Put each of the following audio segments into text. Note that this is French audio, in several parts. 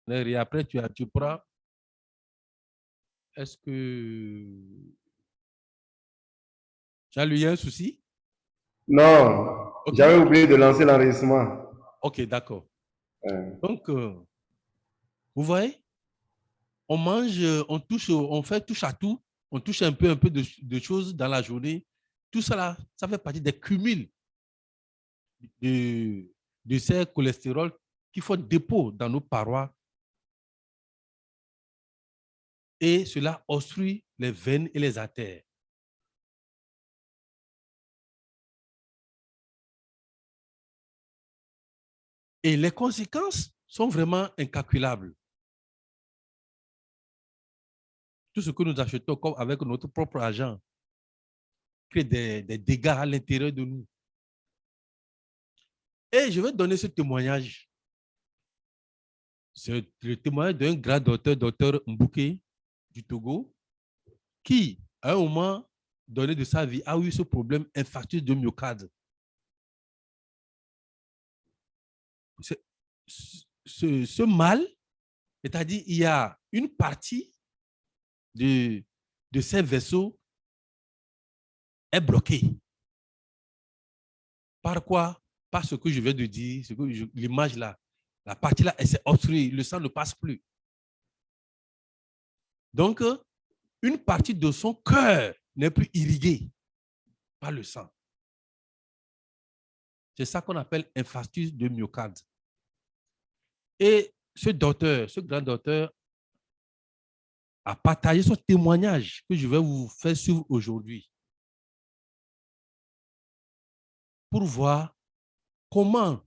Et après, tu prends. Est-ce que Jean-Louis, il y a un souci? Non, OK. j'avais oublié de lancer l'enregistrement. OK, d'accord. Euh, Donc, vous voyez, on mange, on touche, on fait touche à tout. On touche un peu de choses dans la journée. Tout ça, là, ça fait partie des cumuls de, de ces cholestérol qui font dépôt dans nos parois et cela obstrue les veines et les artères. Et les conséquences sont vraiment incalculables. Tout ce que nous achetons comme avec notre propre argent crée des dégâts à l'intérieur de nous. Et je vais donner ce témoignage. C'est le témoignage d'un grand docteur, docteur Mbouké du Togo, qui, à un moment donné de sa vie, a eu ce problème infarctus de myocarde. Ce mal, c'est-à-dire il y a une partie de ces vaisseaux est bloquée. Par quoi? Par ce que je viens de dire, l'image là, la partie là, elle s'est obstruée, le sang ne passe plus. Donc, une partie de son cœur n'est plus irriguée par le sang. C'est ça qu'on appelle infarctus de myocarde. Et ce docteur, ce grand docteur, a partagé son témoignage que je vais vous faire suivre aujourd'hui pour voir comment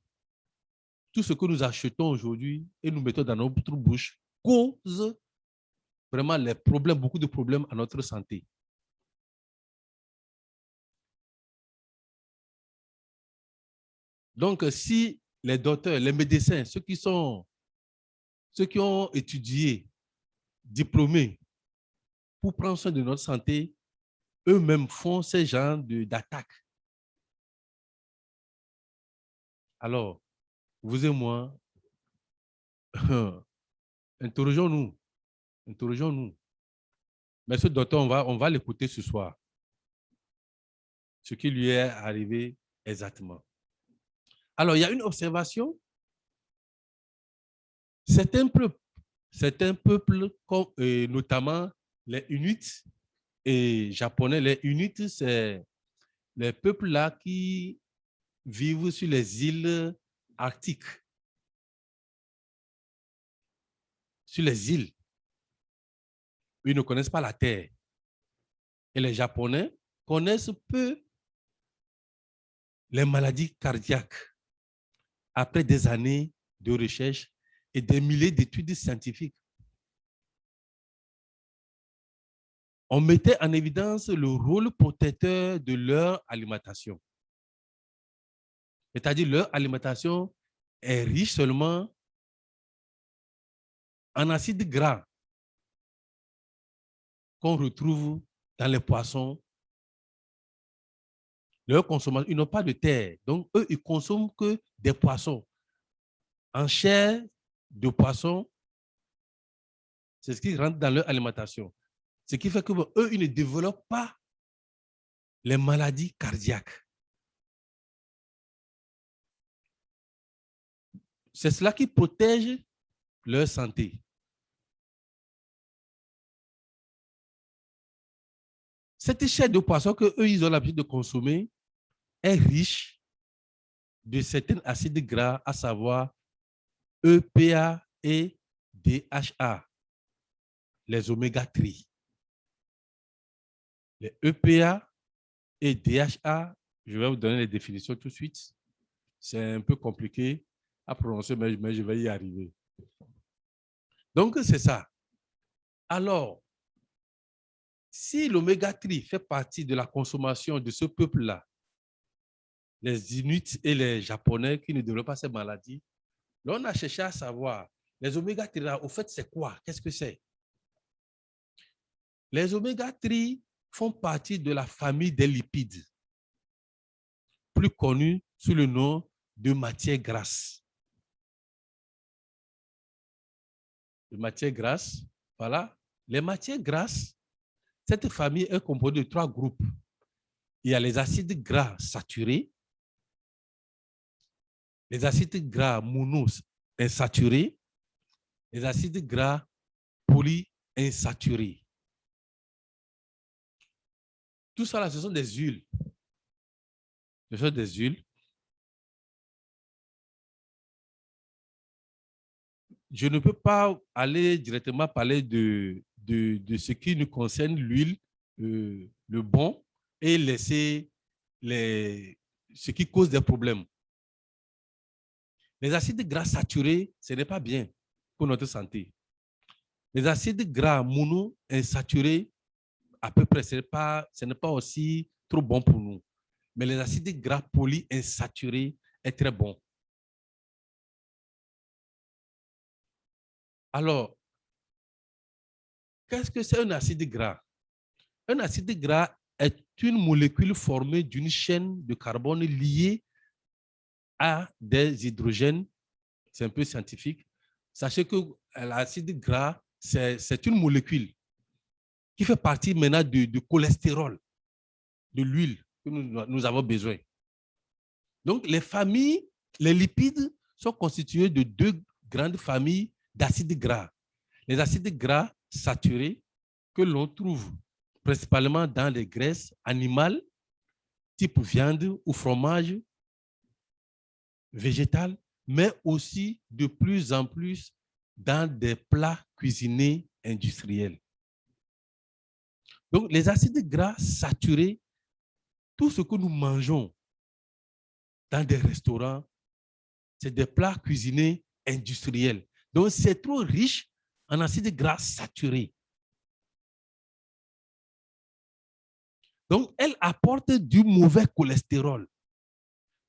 tout ce que nous achetons aujourd'hui et nous mettons dans notre bouche cause vraiment les problèmes, beaucoup de problèmes à notre santé. Donc, si les docteurs, les médecins, ceux qui ont étudié, diplômés, pour prendre soin de notre santé, eux-mêmes font ces genres d'attaques. Alors, vous et moi, interrogeons-nous, interrogeons-nous. Mais ce docteur, on va l'écouter ce soir. Ce qui lui est arrivé exactement. Alors, il y a une observation. Certains peuples comme, notamment les Inuits et Japonais, les Inuits, c'est les peuples là qui vivent sur les îles arctiques, sur les îles. Ils ne connaissent pas la terre. Et les Japonais connaissent peu les maladies cardiaques après des années de recherche et des milliers d'études scientifiques. On mettait en évidence le rôle protecteur de leur alimentation. C'est-à-dire leur alimentation est riche seulement en acides gras qu'on retrouve dans les poissons. Leur consommation, ils n'ont pas de terre. Donc, eux, ils consomment que des poissons. En chair de poisson, c'est ce qui rentre dans leur alimentation. Ce qui fait qu'eux, ils ne développent pas les maladies cardiaques. C'est cela qui protège leur santé. Cette chair de poisson qu'eux, ils ont l'habitude de consommer est riche de certains acides gras, à savoir EPA et DHA, les oméga 3. Les EPA et DHA, je vais vous donner les définitions tout de suite. C'est un peu compliqué à prononcer, mais je vais y arriver. Donc, c'est ça. Alors, si l'oméga 3 fait partie de la consommation de ce peuple-là, les Inuits et les Japonais qui ne développent pas ces maladies, là, on a cherché à savoir, les oméga 3, au fait, c'est quoi? Qu'est-ce que c'est? Les oméga 3 font partie de la famille des lipides, plus connue sous le nom de matière grasse. les matières grasses. Voilà. Les matières grasses, cette famille est composée de 3 groupes. Il y a les acides gras saturés, les acides gras monoinsaturés, les acides gras polyinsaturés. Tout ça, là, ce sont des huiles. Ce sont des huiles. Je ne peux pas aller directement parler de ce qui nous concerne, l'huile, le bon, et laisser ce qui cause des problèmes. Les acides gras saturés, ce n'est pas bien pour notre santé. Les acides gras monoinsaturés, à peu près, ce n'est pas aussi trop bon pour nous. Mais les acides gras polyinsaturés est très bon. Alors, qu'est-ce que c'est un acide gras? Un acide gras est une molécule formée d'une chaîne de carbone liée à des hydrogènes. C'est un peu scientifique. Sachez que l'acide gras, c'est une molécule qui fait partie maintenant du cholestérol, de l'huile que nous avons besoin. Donc, les lipides sont constitués de 2 grandes familles d'acides gras. Les acides gras saturés que l'on trouve principalement dans les graisses animales, type viande ou fromage, végétal, mais aussi de plus en plus dans des plats cuisinés industriels. Donc, les acides gras saturés, tout ce que nous mangeons dans des restaurants, c'est des plats cuisinés industriels. Donc, c'est trop riche en acides gras saturés. Donc, elle apporte du mauvais cholestérol.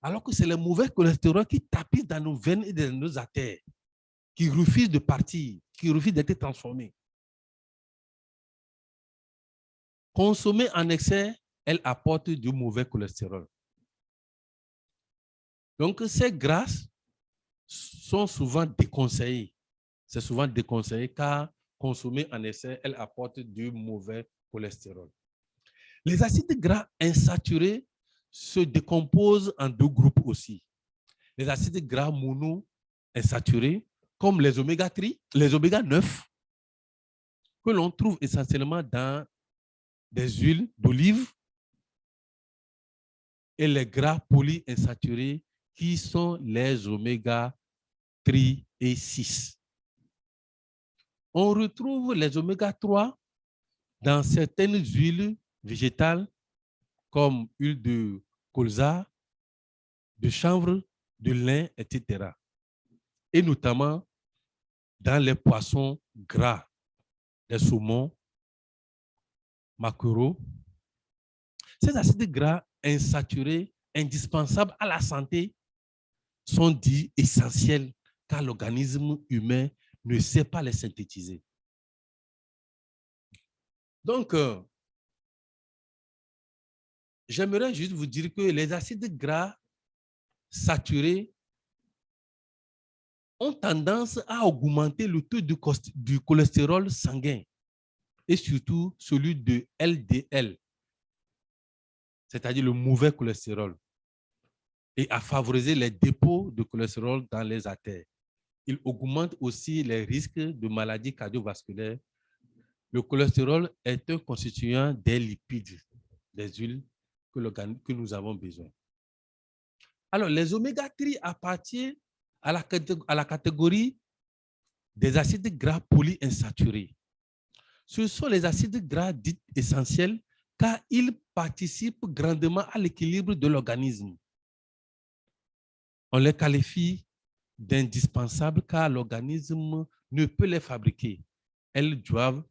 Alors que c'est le mauvais cholestérol qui tapisse dans nos veines et dans nos artères, qui refuse de partir, qui refuse d'être transformé. Consommée en excès, elle apporte du mauvais cholestérol. Donc, ces grasses sont souvent déconseillées. C'est souvent déconseillé car consommées en excès, elles apportent du mauvais cholestérol. Les acides gras insaturés se décomposent en 2 groupes aussi. Les acides gras monoinsaturés, comme les oméga 3, les oméga 9, que l'on trouve essentiellement dans des huiles d'olive, et les gras polyinsaturés, qui sont les oméga 3 et 6. On retrouve les oméga 3 dans certaines huiles végétales, comme huile de colza, de chanvre, de lin, etc. Et notamment dans les poissons gras, les saumons, maquereaux. Ces acides gras insaturés, indispensables à la santé, sont dits essentiels car l'organisme humain ne sait pas les synthétiser. Donc, j'aimerais juste vous dire que les acides gras saturés ont tendance à augmenter le taux du cholestérol sanguin et surtout celui de LDL, c'est-à-dire le mauvais cholestérol, et à favoriser les dépôts de cholestérol dans les artères. Il augmente aussi les risques de maladies cardiovasculaires. Le cholestérol est un constituant des lipides, des huiles que nous avons besoin. Alors, les oméga 3 appartiennent à la catégorie des acides gras polyinsaturés. Ce sont les acides gras dits essentiels car ils participent grandement à l'équilibre de l'organisme. On les qualifie d'indispensables car l'organisme ne peut les fabriquer. Elles doivent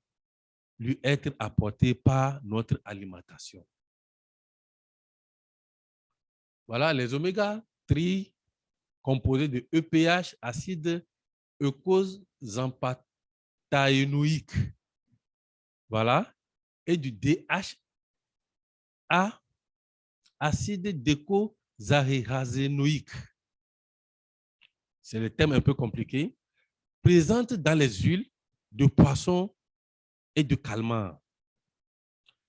lui être apportées par notre alimentation. Voilà, les oméga 3 composés de EPH, acide eicosapentaénoïque. Voilà, et du DHA, acide décoxyribonucléique. C'est le thème un peu compliqué. Présente dans les huiles, de poissons et de calmars.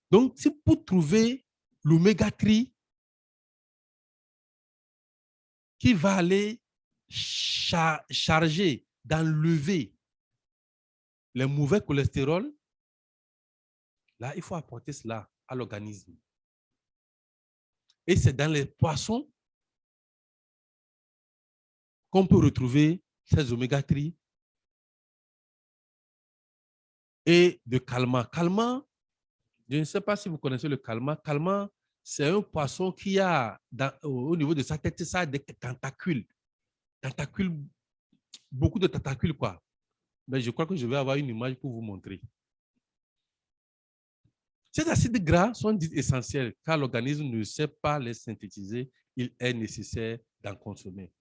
Donc, c'est pour trouver l'oméga 3 qui va aller charger, d'enlever les mauvais cholestérol, là, il faut apporter cela à l'organisme. Et c'est dans les poissons qu'on peut retrouver ces oméga 3 et de calmar. Calmar, je ne sais pas si vous connaissez le calmar. Calmar, c'est un poisson qui a, au niveau de sa tête, ça a des tentacules. Tentacules, beaucoup de tentacules, quoi. Mais je crois que je vais avoir une image pour vous montrer. Ces acides gras sont dits essentiels car l'organisme ne sait pas les synthétiser. Il est nécessaire d'en consommer.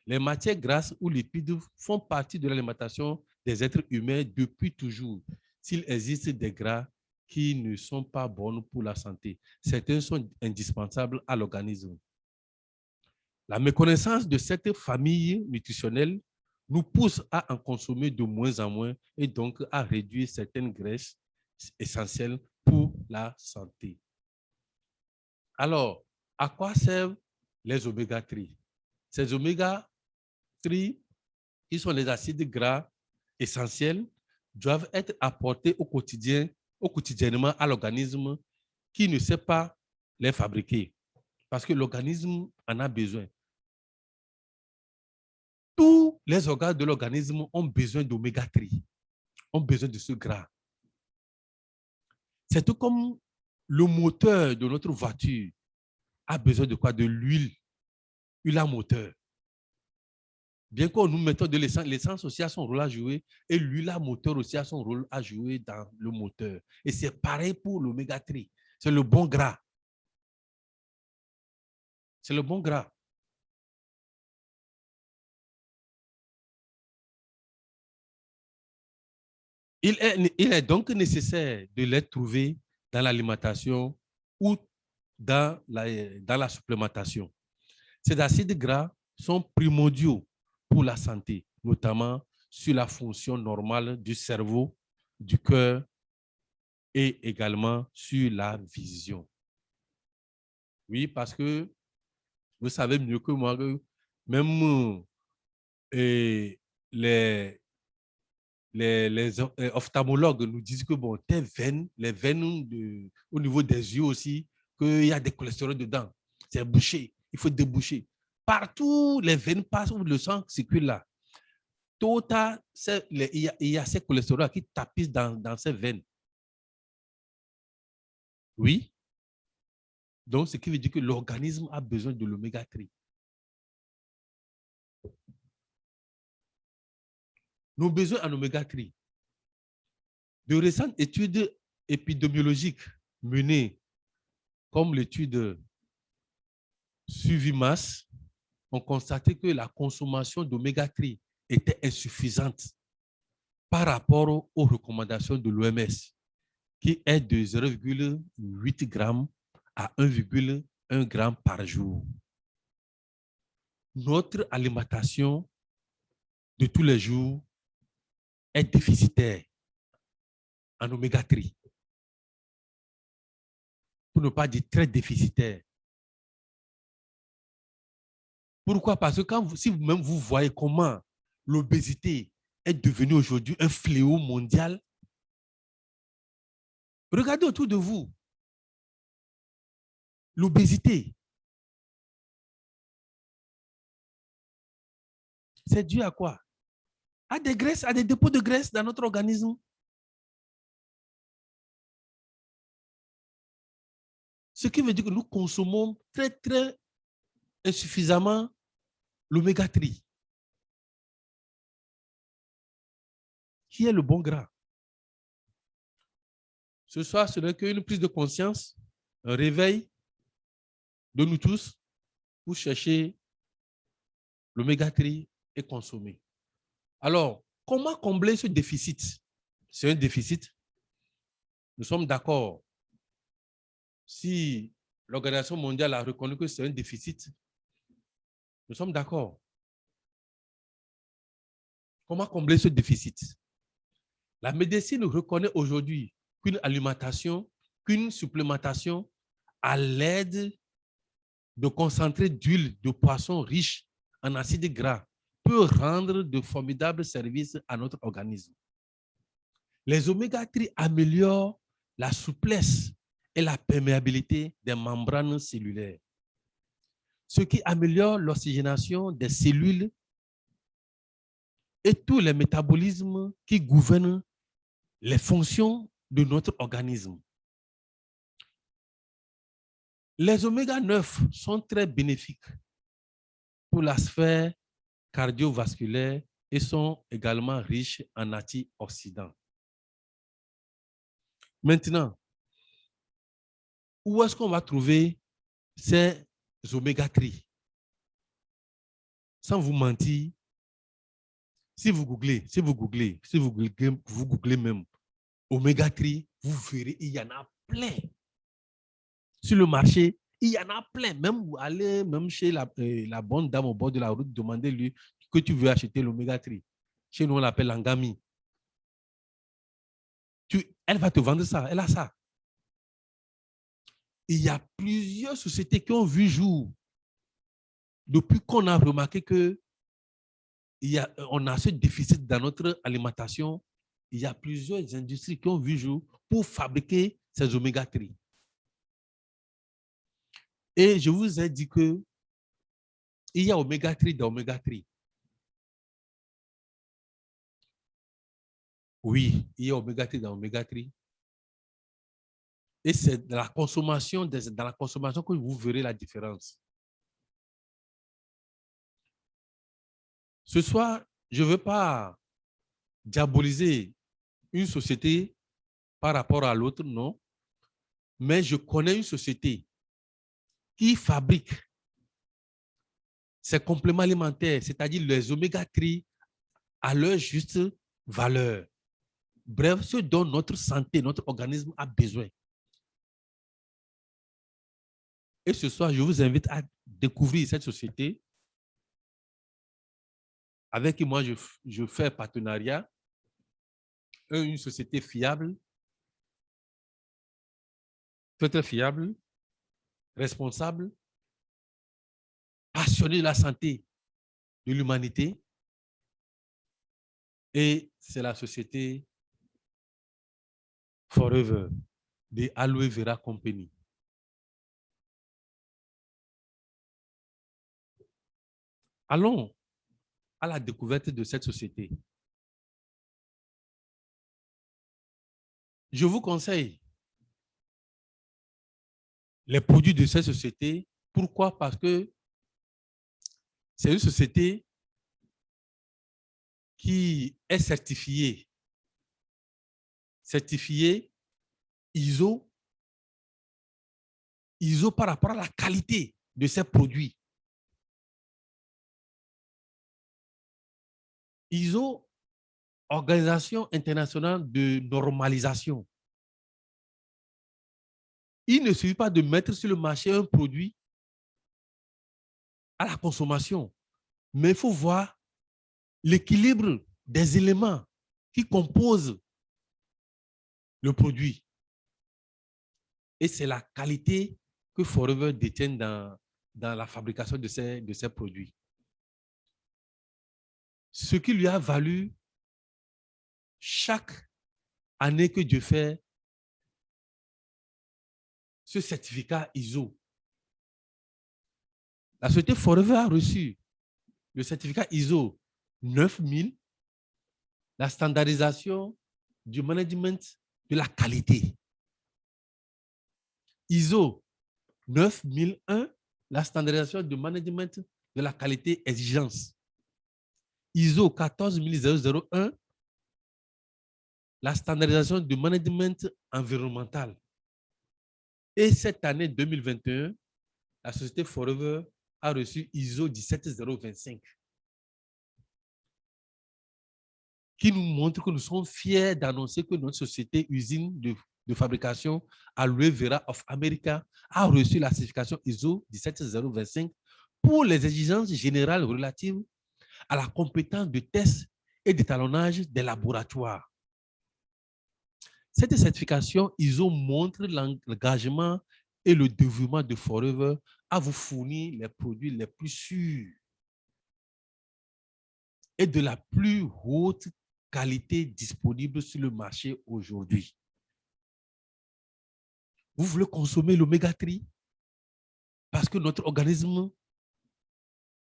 Les matières grasses ou lipides font partie de l'alimentation des êtres humains depuis toujours. S'il existe des gras qui ne sont pas bons pour la santé, certains sont indispensables à l'organisme. La méconnaissance de cette famille nutritionnelle nous pousse à en consommer de moins en moins et donc à réduire certaines graisses essentielles pour la santé. Alors, à quoi servent les oméga 3? Ces oméga 3, qui sont les acides gras essentiels, doivent être apportés quotidiennement à l'organisme qui ne sait pas les fabriquer. Parce que l'organisme en a besoin. Tous les organes de l'organisme ont besoin d'oméga 3, ont besoin de ce gras. C'est tout comme le moteur de notre voiture a besoin de quoi? De l'huile, huile à moteur. Bien qu'on nous mettons de l'essence, l'essence aussi a son rôle à jouer et l'huile à moteur aussi a son rôle à jouer dans le moteur. Et c'est pareil pour l'oméga 3. C'est le bon gras. C'est le bon gras. Il est donc nécessaire de les trouver dans l'alimentation ou dans la supplémentation. Ces acides gras sont primordiaux pour la santé, notamment sur la fonction normale du cerveau, du cœur et également sur la vision. Oui, parce que vous savez mieux que moi que même les ophtalmologues nous disent que bon, tes veines, les veines au niveau des yeux aussi, qu'il y a des cholestérol dedans. C'est bouché, il faut déboucher. Partout, les veines passent où le sang circule là. Tôt ou tard, il y a ces cholestérols qui tapissent dans ces veines. Oui. Donc, ce qui veut dire que l'organisme a besoin de l'oméga 3. Nos besoins en oméga 3. De récentes études épidémiologiques menées, comme l'étude Suivi-Mass, ont constaté que la consommation d'oméga 3 était insuffisante par rapport aux recommandations de l'OMS, qui est de 0,8 g à 1,1 g par jour. Notre alimentation de tous les jours est déficitaire en oméga 3. Pour ne pas dire très déficitaire. Pourquoi? Parce que si vous-même vous voyez comment l'obésité est devenue aujourd'hui un fléau mondial, regardez autour de vous. L'obésité, c'est dû à quoi? À des graisses, à des dépôts de graisse dans notre organisme. Ce qui veut dire que nous consommons très, très insuffisamment l'oméga 3, qui est le bon gras. Ce soir, ce n'est qu'une prise de conscience, un réveil de nous tous pour chercher l'oméga 3 et consommer. Alors, comment combler ce déficit? C'est un déficit. Nous sommes d'accord. Si l'Organisation mondiale a reconnu que c'est un déficit, nous sommes d'accord. Comment combler ce déficit? La médecine reconnaît aujourd'hui qu'une alimentation, qu'une supplémentation à l'aide de concentrés d'huile de poisson riche en acides gras peut rendre de formidables services à notre organisme. Les oméga-3 améliorent la souplesse et la perméabilité des membranes cellulaires, ce qui améliore l'oxygénation des cellules et tous les métabolismes qui gouvernent les fonctions de notre organisme. Les oméga-9 sont très bénéfiques pour la sphère cardiovasculaire et sont également riches en antioxydants. Maintenant, où est-ce qu'on va trouver ces oméga-3? Sans vous mentir, si vous googlez même oméga-3, vous verrez, il y en a plein. Sur le marché, il y en a plein. Même vous allez même chez la bonne dame au bord de la route, demandez-lui que tu veux acheter l'oméga-3. Chez nous, on l'appelle l'angami. Elle va te vendre ça, elle a ça. Il y a plusieurs sociétés qui ont vu jour depuis qu'on a remarqué que on a ce déficit dans notre alimentation. Il y a plusieurs industries qui ont vu jour pour fabriquer ces oméga-3. Et je vous ai dit que il y a oméga-3 dans oméga-3. Oui, il y a oméga-3 dans oméga-3. Et c'est dans la consommation que vous verrez la différence. Ce soir, je ne veux pas diaboliser une société par rapport à l'autre, non. Mais je connais une société qui fabrique ces compléments alimentaires, c'est-à-dire les oméga-3 à leur juste valeur. Bref, ce dont notre santé, notre organisme a besoin. Et ce soir, je vous invite à découvrir cette société avec qui moi je fais partenariat. Une société fiable, très fiable, responsable, passionnée de la santé de l'humanité. Et c'est la société Forever de Aloe Vera Company. Allons à la découverte de cette société. Je vous conseille les produits de cette société. Pourquoi? Parce que c'est une société qui est certifiée ISO par rapport à la qualité de ses produits. ISO, Organisation internationale de normalisation. Il ne suffit pas de mettre sur le marché un produit à la consommation, mais il faut voir l'équilibre des éléments qui composent le produit. Et c'est la qualité que Forever détient dans la fabrication de ces produits. Ce qui lui a valu chaque année que Dieu fait ce certificat ISO. La société Forever a reçu le certificat ISO 9000, la standardisation du management de la qualité. ISO 9001, la standardisation du management de la qualité exigence. ISO 14001, la standardisation du management environnemental. Et cette année 2021, la société Forever a reçu ISO 17025, qui nous montre que nous sommes fiers d'annoncer que notre société usine de fabrication Aloe Vera of America a reçu la certification ISO 17025 pour les exigences générales relatives à la compétence de test et d'étalonnage des laboratoires. Cette certification ISO montre l'engagement et le dévouement de Forever à vous fournir les produits les plus sûrs et de la plus haute qualité disponible sur le marché aujourd'hui. Vous voulez consommer l'oméga 3 parce que notre organisme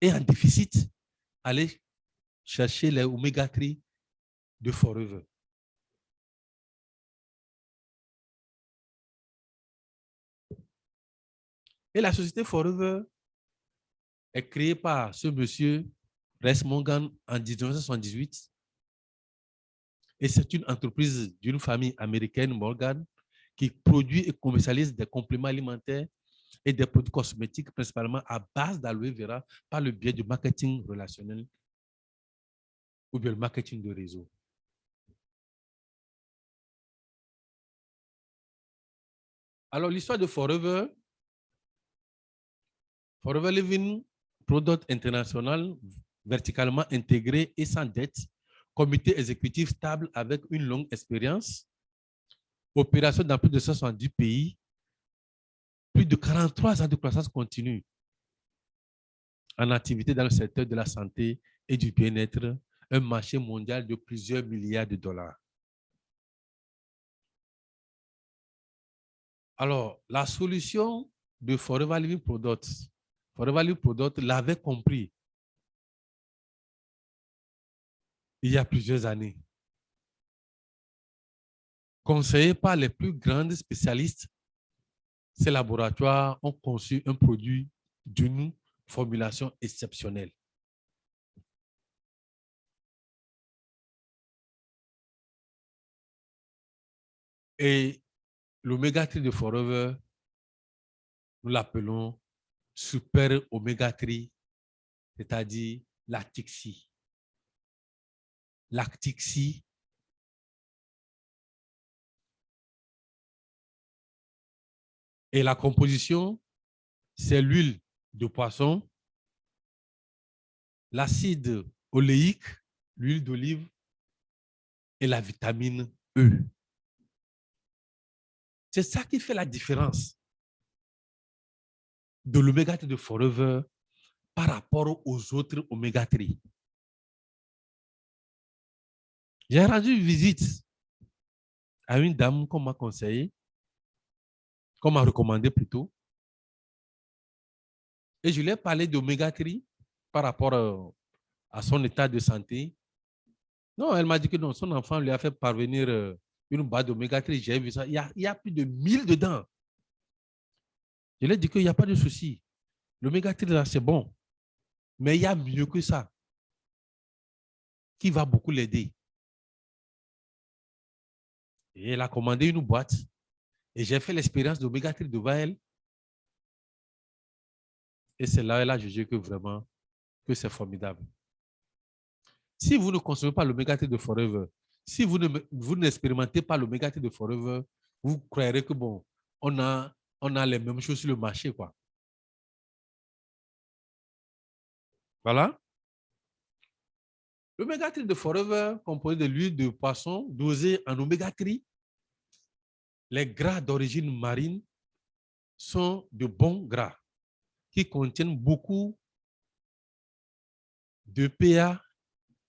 est en déficit? Allez chercher les oméga 3 de Forever. Et la société Forever est créée par ce monsieur Rex Morgan en 1978. Et c'est une entreprise d'une famille américaine, Morgan, qui produit et commercialise des compléments alimentaires et des produits cosmétiques, principalement à base d'aloe vera, par le biais du marketing relationnel ou bien le marketing de réseau. Alors, l'histoire de Forever Living Product International, verticalement intégré et sans dette, comité exécutif stable avec une longue expérience, opération dans plus de 170 pays, plus de 43 ans de croissance continue en activité dans le secteur de la santé et du bien-être, un marché mondial de plusieurs milliards de dollars. Alors, la solution de Forever Living Products l'avait compris il y a plusieurs années. Conseillés par les plus grands spécialistes, ces laboratoires ont conçu un produit d'une formulation exceptionnelle. Et l'oméga 3 de Forever, nous l'appelons super oméga 3, c'est-à-dire lactixie. Lactixie et la composition, c'est l'huile de poisson, l'acide oléique, l'huile d'olive et la vitamine E. C'est ça qui fait la différence de l'oméga 3 de Forever par rapport aux autres oméga 3. J'ai rendu visite à une dame qu'on m'a conseillé, qu'on m'a recommandé plutôt, et je lui ai parlé d'oméga 3 par rapport à son état de santé. Non, elle m'a dit que non, son enfant lui a fait parvenir une barre d'oméga 3. J'ai vu ça. Il y a plus de 1000 dedans. Je lui ai dit qu'il n'y a pas de souci. L'oméga 3, c'est bon. Mais il y a mieux que ça qui va beaucoup l'aider. Et elle a commandé une boîte. Et j'ai fait l'expérience d'oméga 3 devant elle. Et c'est là qu'elle a jugé que vraiment, que c'est formidable. Si vous ne consommez pas l'oméga 3 de Forever, si vous n'expérimentez pas l'oméga 3 de Forever, vous croirez que bon, on a les mêmes choses sur le marché, quoi. Voilà. L'oméga 3 de Forever, composé de l'huile de poisson dosée en oméga 3, les gras d'origine marine sont de bons gras qui contiennent beaucoup de PA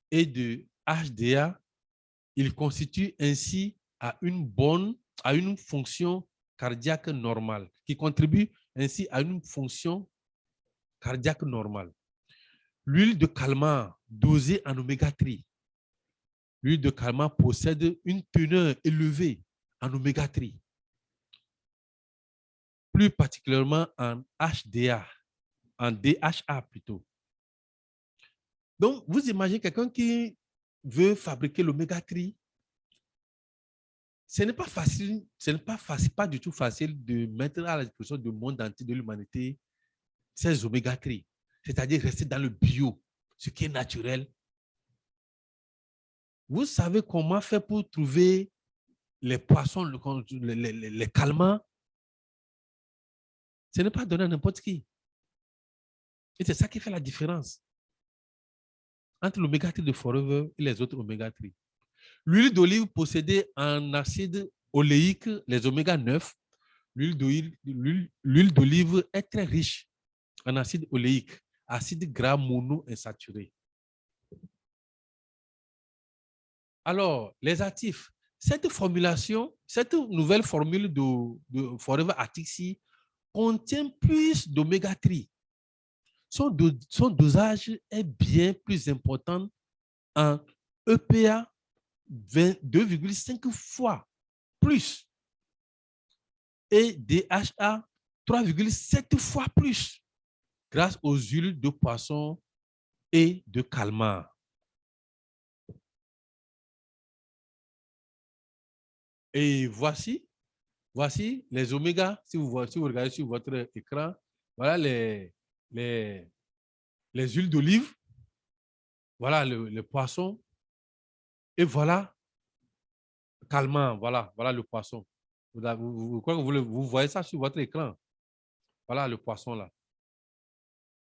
et de HDA. Ils constituent ainsi à une fonction cardiaque normale, qui contribue ainsi à une fonction cardiaque normale. L'huile de calmar dosée en oméga 3. L'huile de calmar possède une teneur élevée en oméga 3, plus particulièrement en HDA, en DHA plutôt. Donc, vous imaginez quelqu'un qui veut fabriquer l'oméga 3, ce n'est pas facile, pas du tout facile de mettre à la disposition du monde entier, de l'humanité, ces oméga 3, c'est-à-dire rester dans le bio, ce qui est naturel. Vous savez comment faire pour trouver les poissons, les calmars? Ce n'est pas donné à n'importe qui. Et c'est ça qui fait la différence entre l'oméga 3 de Forever et les autres oméga 3. L'huile d'olive possédée en acide oléiques, les oméga 9, l'huile d'olive est très riche en acide oléique, acide gras monoinsaturé. Alors, les actifs, cette nouvelle formule de Forever Active contient plus d'oméga 3. Son dosage est bien plus important en EPA 2,5 fois plus et DHA 3,7 fois plus grâce aux huiles de poisson et de calmar. Et voici les oméga, si vous regardez sur votre écran, voilà les huiles d'olive, voilà le poisson, et voilà calmant, voilà le poisson. Vous voyez ça sur votre écran. Voilà le poisson là.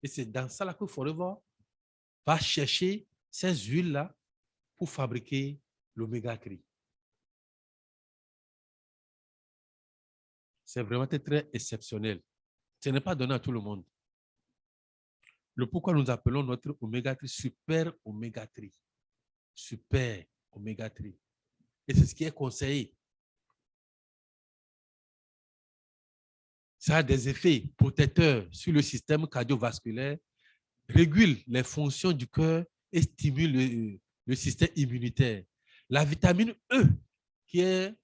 Et c'est dans ça là que Forever va chercher ces huiles là pour fabriquer l'oméga 3. C'est vraiment très exceptionnel. Ce n'est pas donné à tout le monde. Le pourquoi nous appelons notre oméga 3 super oméga 3. Super oméga 3. Et c'est ce qui est conseillé. Ça a des effets protecteurs sur le système cardiovasculaire, régule les fonctions du cœur et stimule le système immunitaire. La vitamine E, qui est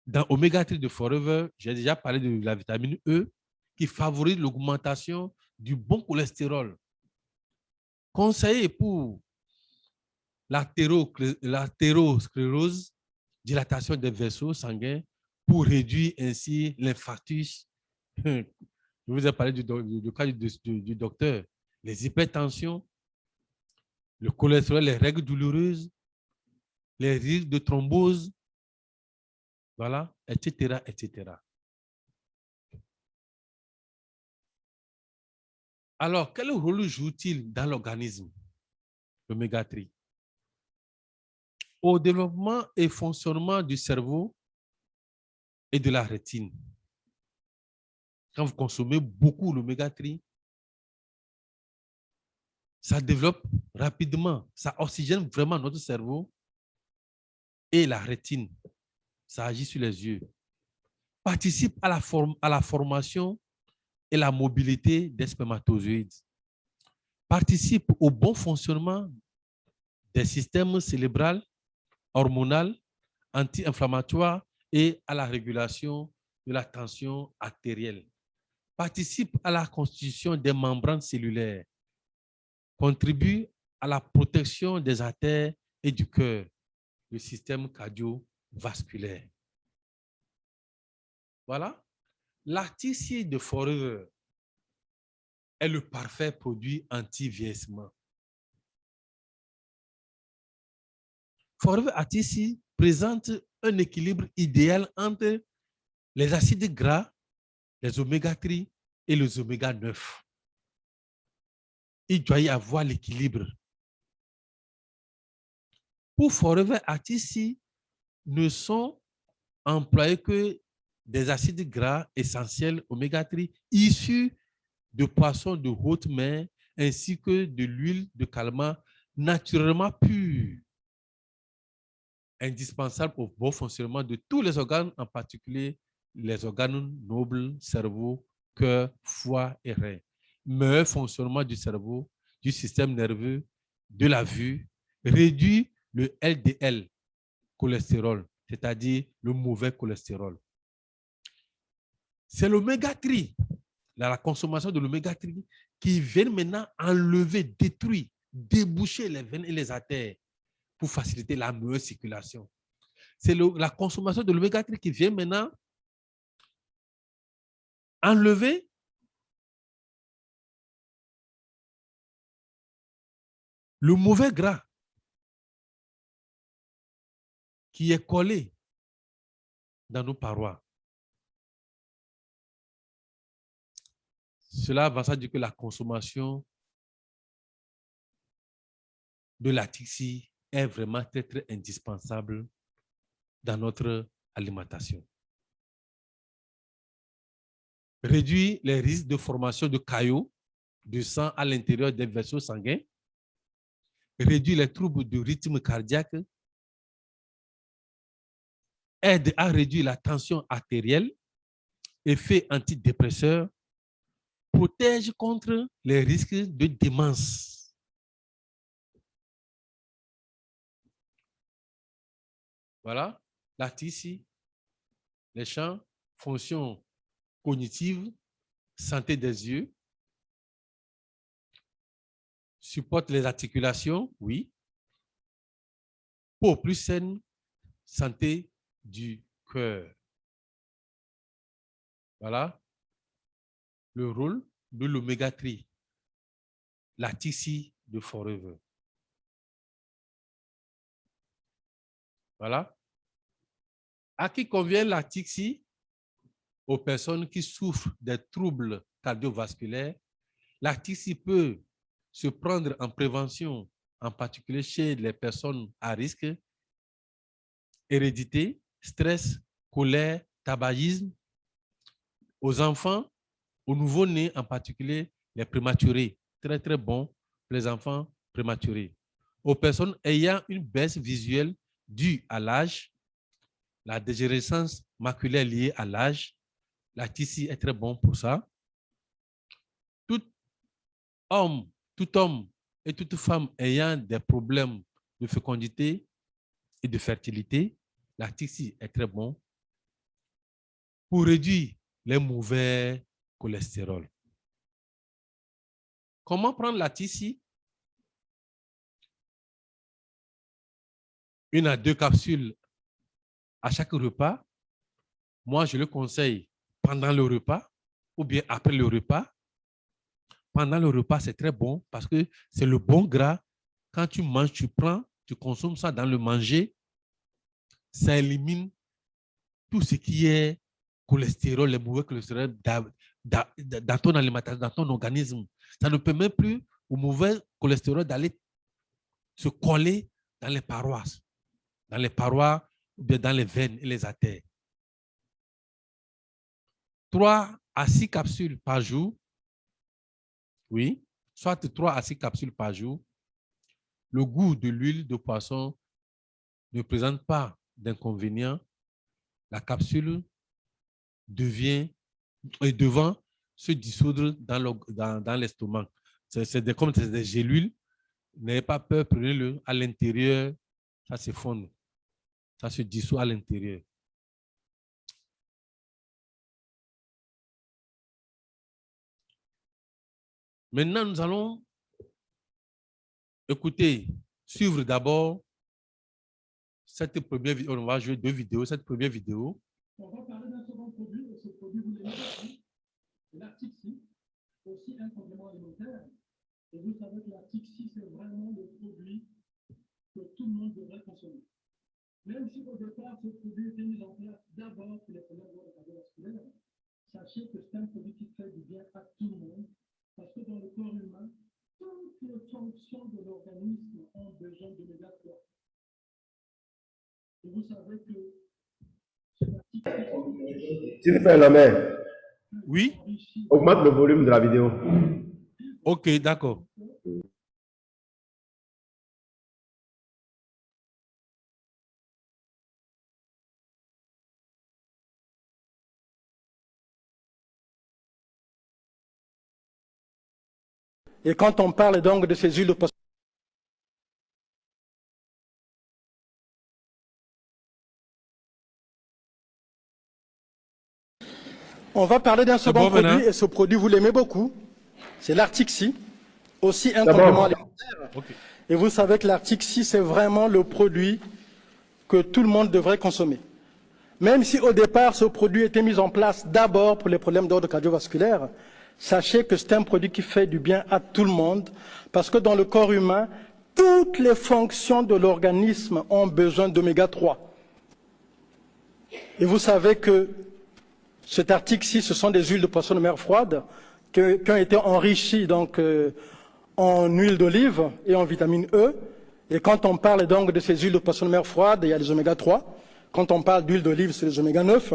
dans Oméga 3 de Forever, j'ai déjà parlé de la vitamine E, qui favorise l'augmentation du bon cholestérol. Conseillé pour l'athérosclérose, dilatation des vaisseaux sanguins, pour réduire ainsi l'infarctus. Je vous ai parlé du cas du docteur. Les hypertensions, le cholestérol, les règles douloureuses, les risques de thrombose, voilà, etc., etc. Alors, quel rôle joue-t-il dans l'organisme, l'oméga 3? Au développement et fonctionnement du cerveau et de la rétine. Quand vous consommez beaucoup l'oméga 3, ça développe rapidement, ça oxygène vraiment notre cerveau et la rétine. Ça agit sur les yeux. Participe à la formation et la mobilité des spermatozoïdes. Participe au bon fonctionnement des systèmes cérébral, hormonal, anti-inflammatoire et à la régulation de la tension artérielle. Participe à la constitution des membranes cellulaires. Contribue à la protection des artères et du cœur, le système cardiovasculaire. Voilà. L'article de Forever est le parfait produit anti-vieillissement. Forever Article présente un équilibre idéal entre les acides gras, les oméga 3 et les oméga 9. Il doit y avoir l'équilibre. Pour Forever Article, ne sont employés que des acides gras essentiels oméga 3 issus de poissons de haute mer ainsi que de l'huile de calmar naturellement pure, indispensable au bon fonctionnement de tous les organes, en particulier les organes nobles, cerveau, cœur, foie et rein. Meilleur fonctionnement du cerveau, du système nerveux, de la vue, réduit le LDL, cholestérol, c'est-à-dire le mauvais cholestérol. C'est l'oméga 3, la consommation de l'oméga 3 qui vient maintenant enlever, détruire, déboucher les veines et les artères pour faciliter la meilleure circulation. C'est la consommation de l'oméga 3 qui vient maintenant enlever le mauvais gras qui est collé dans nos parois. Cela va ça dire que la consommation de la TIXI est vraiment très indispensable dans notre alimentation. Réduit les risques de formation de caillots de sang à l'intérieur des vaisseaux sanguins. Réduit les troubles du rythme cardiaque. Aide à réduire la tension artérielle. Effet antidépresseur. Protège contre les risques de démence. Voilà, l'article ici, les champs, fonctions cognitives, santé des yeux, supporte les articulations, oui. Peau plus saine, santé du cœur. Voilà le rôle de l'oméga 3, la TC de Forever. Voilà. À qui convient la TC? Aux personnes qui souffrent des troubles cardiovasculaires. La TC peut se prendre en prévention, en particulier chez les personnes à risque, hérédité, stress, colère, tabagisme, aux enfants, aux nouveau-nés, en particulier les prématurés. Très, très bon pour les enfants prématurés. Aux personnes ayant une baisse visuelle due à l'âge, la dégénérescence maculaire liée à l'âge, la TC est très bon pour ça. Tout homme et toute femme ayant des problèmes de fécondité et de fertilité, la TC est très bon pour réduire les mauvais cholestérol. Comment prendre la TC? 1 à 2 capsules à chaque repas. Moi, je le conseille pendant le repas ou bien après le repas. Pendant le repas, c'est très bon parce que c'est le bon gras. Quand tu manges, tu prends, tu consommes ça dans le manger. Ça élimine tout ce qui est cholestérol, les mauvais cholestérol dans ton alimentation, dans ton organisme. Ça ne permet plus au mauvais cholestérol d'aller se coller dans les parois ou bien dans les veines et les artères. 3 à 6 capsules par jour. Oui, soit 3 à 6 capsules par jour. Le goût de l'huile de poisson ne présente pas d'inconvénient. La capsule devant se dissoudre dans l'estomac. C'est comme des gélules. N'ayez pas peur, prenez-le à l'intérieur, ça s'effondre. Ça se dissout à l'intérieur. Maintenant, nous allons suivre d'abord cette première vidéo. On va jouer 2 vidéos. Cette première vidéo. On va parler d'un second produit, et ce produit, vous l'aimez aussi, c'est l'article, aussi un complément alimentaire. Et vous savez que l'article, c'est vraiment le produit que tout le monde devrait consommer. Même si au départ, ce produit était mis en place d'abord pour les problèmes cardiovasculaires, sachez que c'est un produit qui fait du bien à tout le monde, parce que dans le corps humain, toutes les fonctions de l'organisme ont besoin d'oméga 3. Et vous savez que cet article... S'il te plaît, la main. Oui. Augmente le volume de la vidéo. Ok, d'accord. Et quand on parle donc de ces huiles de poisson, on va parler d'un second produit, maintenant. et ce produit, vous l'aimez beaucoup. C'est l'Artixi, aussi un complément alimentaire. Okay. Et vous savez que l'Artixi, c'est vraiment le produit que tout le monde devrait consommer. Même si au départ, ce produit était mis en place d'abord pour les problèmes d'ordre cardiovasculaire, sachez que c'est un produit qui fait du bien à tout le monde, parce que dans le corps humain, toutes les fonctions de l'organisme ont besoin d'oméga 3. Et vous savez que cet article-ci, ce sont des huiles de poisson de mer froide qui ont été enrichies donc, en huile d'olive et en vitamine E. Et quand on parle donc de ces huiles de poisson de mer froide, il y a les oméga 3, quand on parle d'huile d'olive, c'est les oméga 9.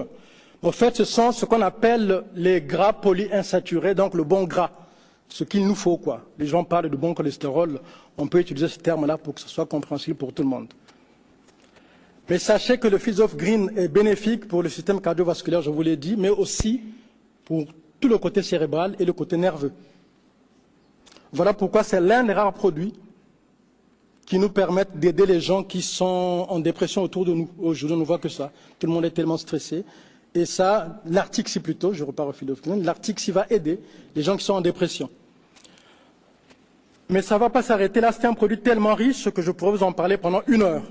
En fait, ce sont ce qu'on appelle les gras polyinsaturés, donc le bon gras, ce qu'il nous faut, quoi. Les gens parlent de bon cholestérol, on peut utiliser ce terme-là pour que ce soit compréhensible pour tout le monde. Mais sachez que le Fields of Green est bénéfique pour le système cardiovasculaire, je vous l'ai dit, mais aussi pour tout le côté cérébral et le côté nerveux. Voilà pourquoi c'est l'un des rares produits qui nous permettent d'aider les gens qui sont en dépression autour de nous. Aujourd'hui, on ne voit que ça. Tout le monde est tellement stressé. Et ça, l'Arctic plutôt, je repars au Fields of Green, l'Arctic va aider les gens qui sont en dépression. Mais ça ne va pas s'arrêter là, c'est un produit tellement riche que je pourrais vous en parler pendant 1 heure.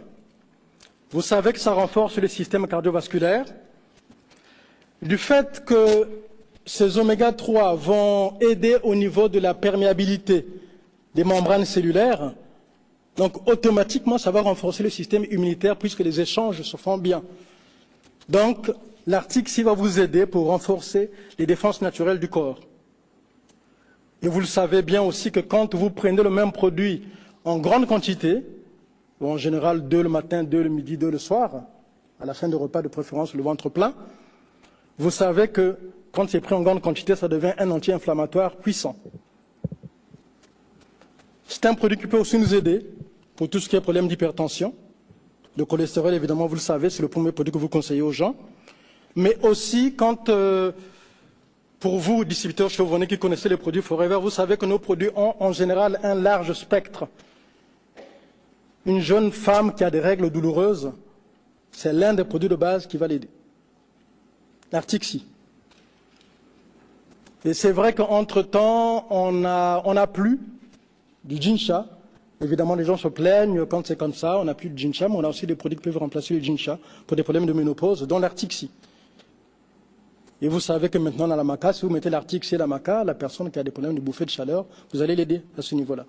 Vous savez que ça renforce le système cardiovasculaire. Du fait que ces oméga 3 vont aider au niveau de la perméabilité des membranes cellulaires, donc automatiquement ça va renforcer le système immunitaire puisque les échanges se font bien. Donc l'Arctic va vous aider pour renforcer les défenses naturelles du corps. Et vous le savez bien aussi que quand vous prenez le même produit en grande quantité, ou en général 2 le matin, 2 le midi, 2 le soir, à la fin du repas de préférence le ventre plein, vous savez que quand c'est pris en grande quantité, ça devient un anti-inflammatoire puissant. C'est un produit qui peut aussi nous aider pour tout ce qui est problème d'hypertension. Le cholestérol, évidemment, vous le savez, c'est le premier produit que vous conseillez aux gens. Mais aussi quand, pour vous, distributeurs chevronnés qui connaissez les produits Forever, vous savez que nos produits ont en général un large spectre. Une jeune femme qui a des règles douloureuses, c'est l'un des produits de base qui va l'aider. L'Arctic. Et c'est vrai qu'entre-temps, on n'a plus du Jincha. Évidemment, les gens se plaignent quand c'est comme ça, on n'a plus de Jincha, mais on a aussi des produits qui peuvent remplacer le Jincha pour des problèmes de ménopause, dont l'Arctic. Et vous savez que maintenant, dans la maca, si vous mettez l'Arctic et la maca, la personne qui a des problèmes de bouffée de chaleur, vous allez l'aider à ce niveau-là.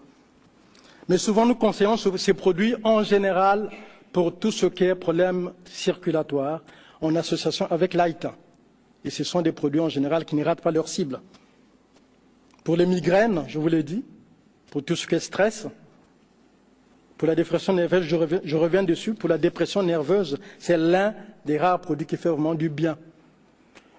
Mais souvent, nous conseillons ces produits en général pour tout ce qui est problème circulatoire, en association avec l'AITA. Et ce sont des produits en général qui ne ratent pas leur cible. Pour les migraines, je vous l'ai dit, pour tout ce qui est stress, pour la dépression nerveuse, je reviens dessus, pour la dépression nerveuse, c'est l'un des rares produits qui fait vraiment du bien.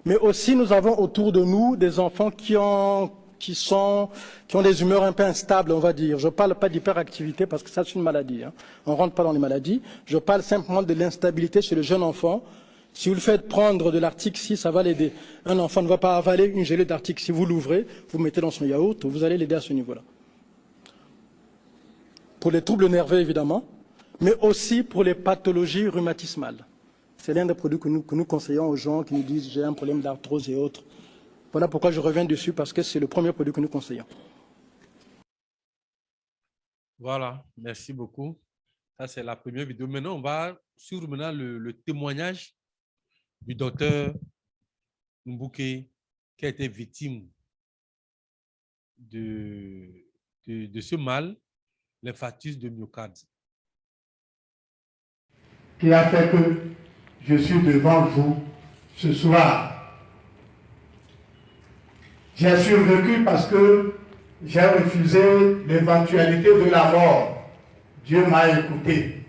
Mais aussi, nous avons autour de nous des enfants qui ont des humeurs un peu instables, on va dire. Je ne parle pas d'hyperactivité parce que ça, c'est une maladie. Hein. On ne rentre pas dans les maladies. Je parle simplement de l'instabilité chez le jeune enfant. Si vous le faites prendre de l'Arctic, ça va l'aider. Un enfant ne va pas avaler une gelée d'Arctic. Si vous l'ouvrez, vous mettez dans son yaourt, vous allez l'aider à ce niveau-là. Pour les troubles nerveux, évidemment, mais aussi pour les pathologies rhumatismales. C'est l'un des produits que nous conseillons aux gens qui nous disent « j'ai un problème d'arthrose et autres ». Voilà pourquoi je reviens dessus, parce que c'est le premier produit que nous conseillons. Voilà, merci beaucoup. Ça, c'est la première vidéo. Maintenant, on va sur le témoignage du docteur Mbouké, qui a été victime de ce mal, l'infarctus de myocarde. Qui a fait que je suis devant vous ce soir. J'ai survécu parce que j'ai refusé l'éventualité de la mort. Dieu m'a écouté.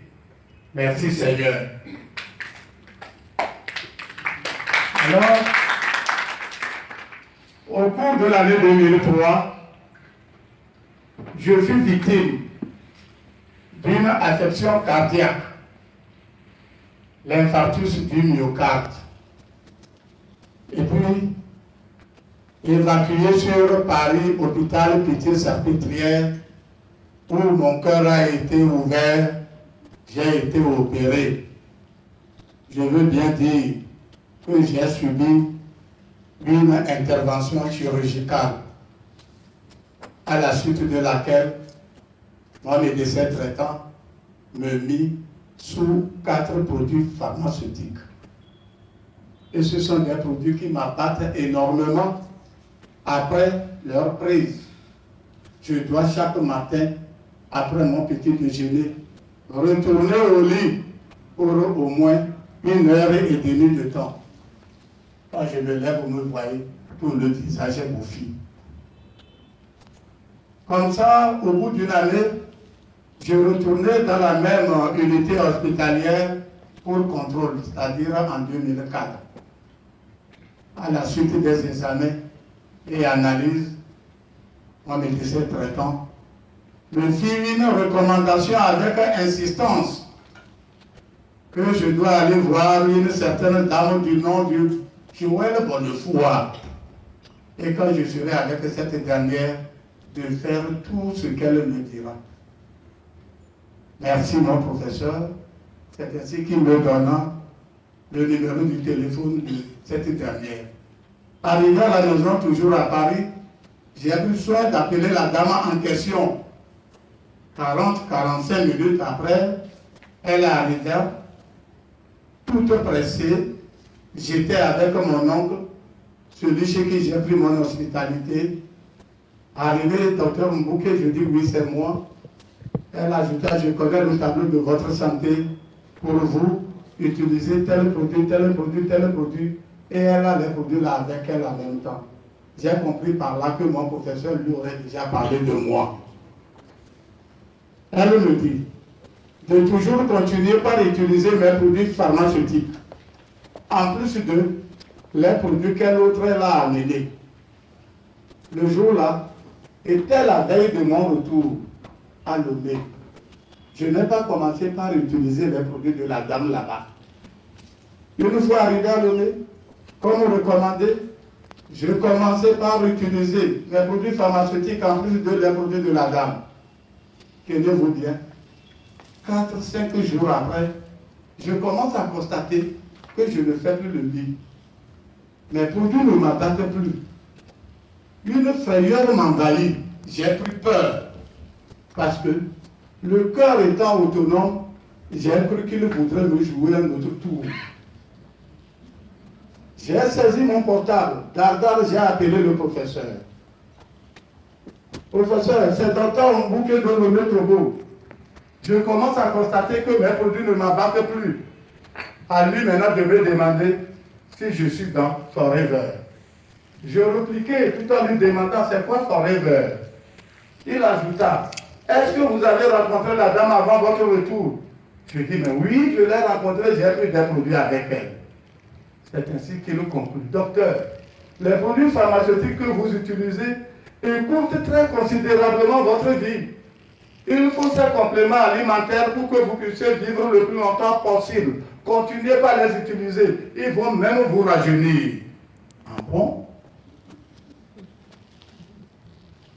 Merci Seigneur. Alors, au cours de l'année 2003, je fus victime d'une affection cardiaque, l'infarctus du myocarde. Et puis, évacué sur Paris, hôpital Pitié-Salpêtrière, où mon cœur a été ouvert, j'ai été opéré. Je veux bien dire que j'ai subi une intervention chirurgicale, à la suite de laquelle mon médecin traitant me mit sous 4 produits pharmaceutiques. Et ce sont des produits qui m'abattent énormément après leur prise. Je dois chaque matin, après mon petit déjeuner, retourner au lit pour au moins 1h30 de temps. Quand je me lève, vous me voyez, tout le visage est bouffi. Comme ça, au bout d'une année, je retournais dans la même unité hospitalière pour contrôle, c'est-à-dire en 2004. À la suite des examens et analyses, mon médecin traitant me fit une recommandation avec insistance que je dois aller voir une certaine dame du nom de Joël Bonnefoy. Et quand je serai avec cette dernière, de faire tout ce qu'elle me dira. Merci mon professeur. C'est ainsi qu'il me donna le numéro du téléphone de cette dernière. Arrivé à la maison, toujours à Paris, j'ai eu soin d'appeler la dame en question. 40-45 minutes après, elle est arrivée, toute pressée. J'étais avec mon oncle, celui chez qui j'ai pris mon hospitalité. Arrivé, docteur Mbouké, je dis oui, c'est moi. Elle ajouta, je connais le tableau de votre santé. Pour vous, utilisez tel produit, tel produit, tel produit. Et elle a les produits là avec elle en même temps. J'ai compris par là que mon professeur lui aurait déjà parlé de moi. Elle me dit de toujours continuer par utiliser mes produits pharmaceutiques. En plus de les produits qu'elle autre a amenés. Le jour-là, était la veille de mon retour à Lomé. Je n'ai pas commencé par utiliser les produits de la dame là-bas. Une fois arrivé à Lomé, comme recommandé, je commençais par utiliser les produits pharmaceutiques en plus de les produits de la dame. Tenez-vous bien. 4-5 jours après, je commence à constater que je ne fais plus le lit. Mes produits ne m'attaquent plus. Une frayeur m'envahit. J'ai pris peur. Parce que le cœur étant autonome, j'ai cru qu'il voudrait me jouer un autre tour. J'ai saisi mon portable. Dardar, j'ai appelé le professeur. Professeur, c'est docteur Mbouké de Lomé Togo. Je commence à constater que mes produits ne m'abattent plus. À lui maintenant de me demander si je suis dans Forever. Je repliquais tout en lui demandant c'est quoi Forever. Il ajouta, est-ce que vous avez rencontré la dame avant votre retour? Je dis, mais oui, je l'ai rencontrée, j'ai pris des produits avec elle. C'est ainsi qu'il conclut. Docteur, les produits pharmaceutiques que vous utilisez écourtent très considérablement votre vie. Il faut ces compléments alimentaires pour que vous puissiez vivre le plus longtemps possible. Continuez pas à les utiliser. Ils vont même vous rajeunir. Ah bon?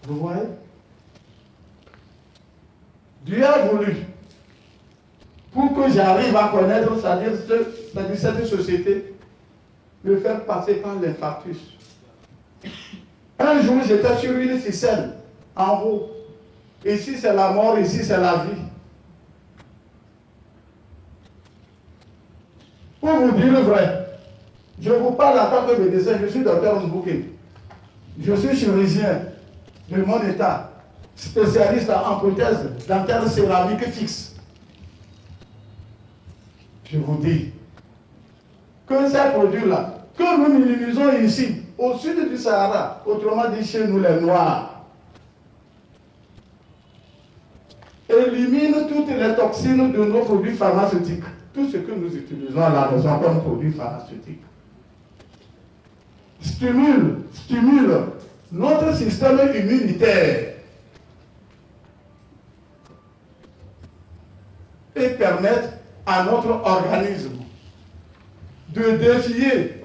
Vous voyez? Dieu a voulu, pour que j'arrive à connaître, c'est-à-dire cette société, me faire passer par l'infarctus. Un jour, j'étais sur une ficelle, en haut. Ici, c'est la mort, ici, c'est la vie. Pour vous dire le vrai, je vous parle en tant que médecin, je suis docteur Mbouké. Je suis chirurgien de mon état, spécialiste en prothèse dentaire céramique fixe. Je vous dis que ces produits-là, que nous minimisons ici, au sud du Sahara, autrement dit chez nous les Noirs, éliminent toutes les toxines de nos produits pharmaceutiques. Tout ce que nous utilisons à la maison comme produits pharmaceutiques stimule notre système immunitaire et permettent à notre organisme de défier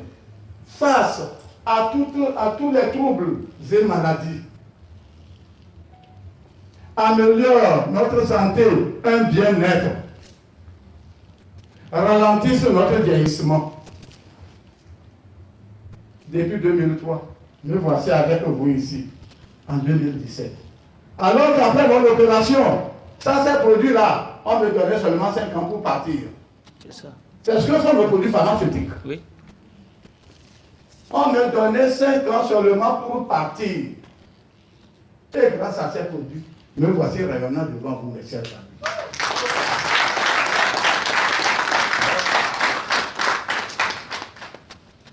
face à tous les troubles et maladies. Améliore notre santé, un bien-être, ralentissent notre vieillissement. Depuis 2003, me voici avec vous ici, en 2017. Alors qu'après mon opération, ça ces produits-là, on me donnait seulement 5 ans pour partir. C'est ça. C'est ce que sont nos produits pharmaceutiques. Oui. On me donnait 5 ans seulement pour partir. Et grâce à ces produits, me voici rayonnant devant vous, mes chers amis.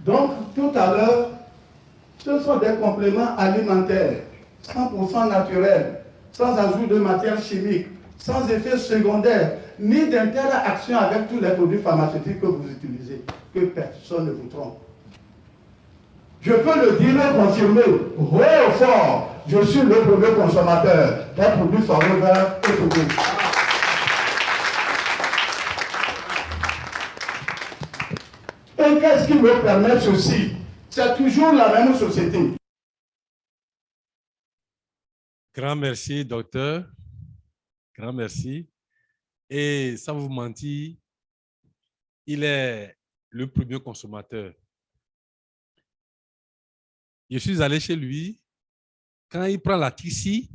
Donc, tout à l'heure, ce sont des compléments alimentaires, 100% naturels, sans ajout de matière chimique, sans effet secondaire, ni d'interaction avec tous les produits pharmaceutiques que vous utilisez, que personne ne vous trompe. Je peux le dire et confirmer, haut et fort, je suis le premier consommateur des produits Forever et Togo. Et qu'est-ce qui me permet ceci? C'est toujours la même société. Grand merci, docteur. Grand merci. Et sans vous mentir, il est le premier consommateur. Je suis allé chez lui. Quand il prend la Tixi,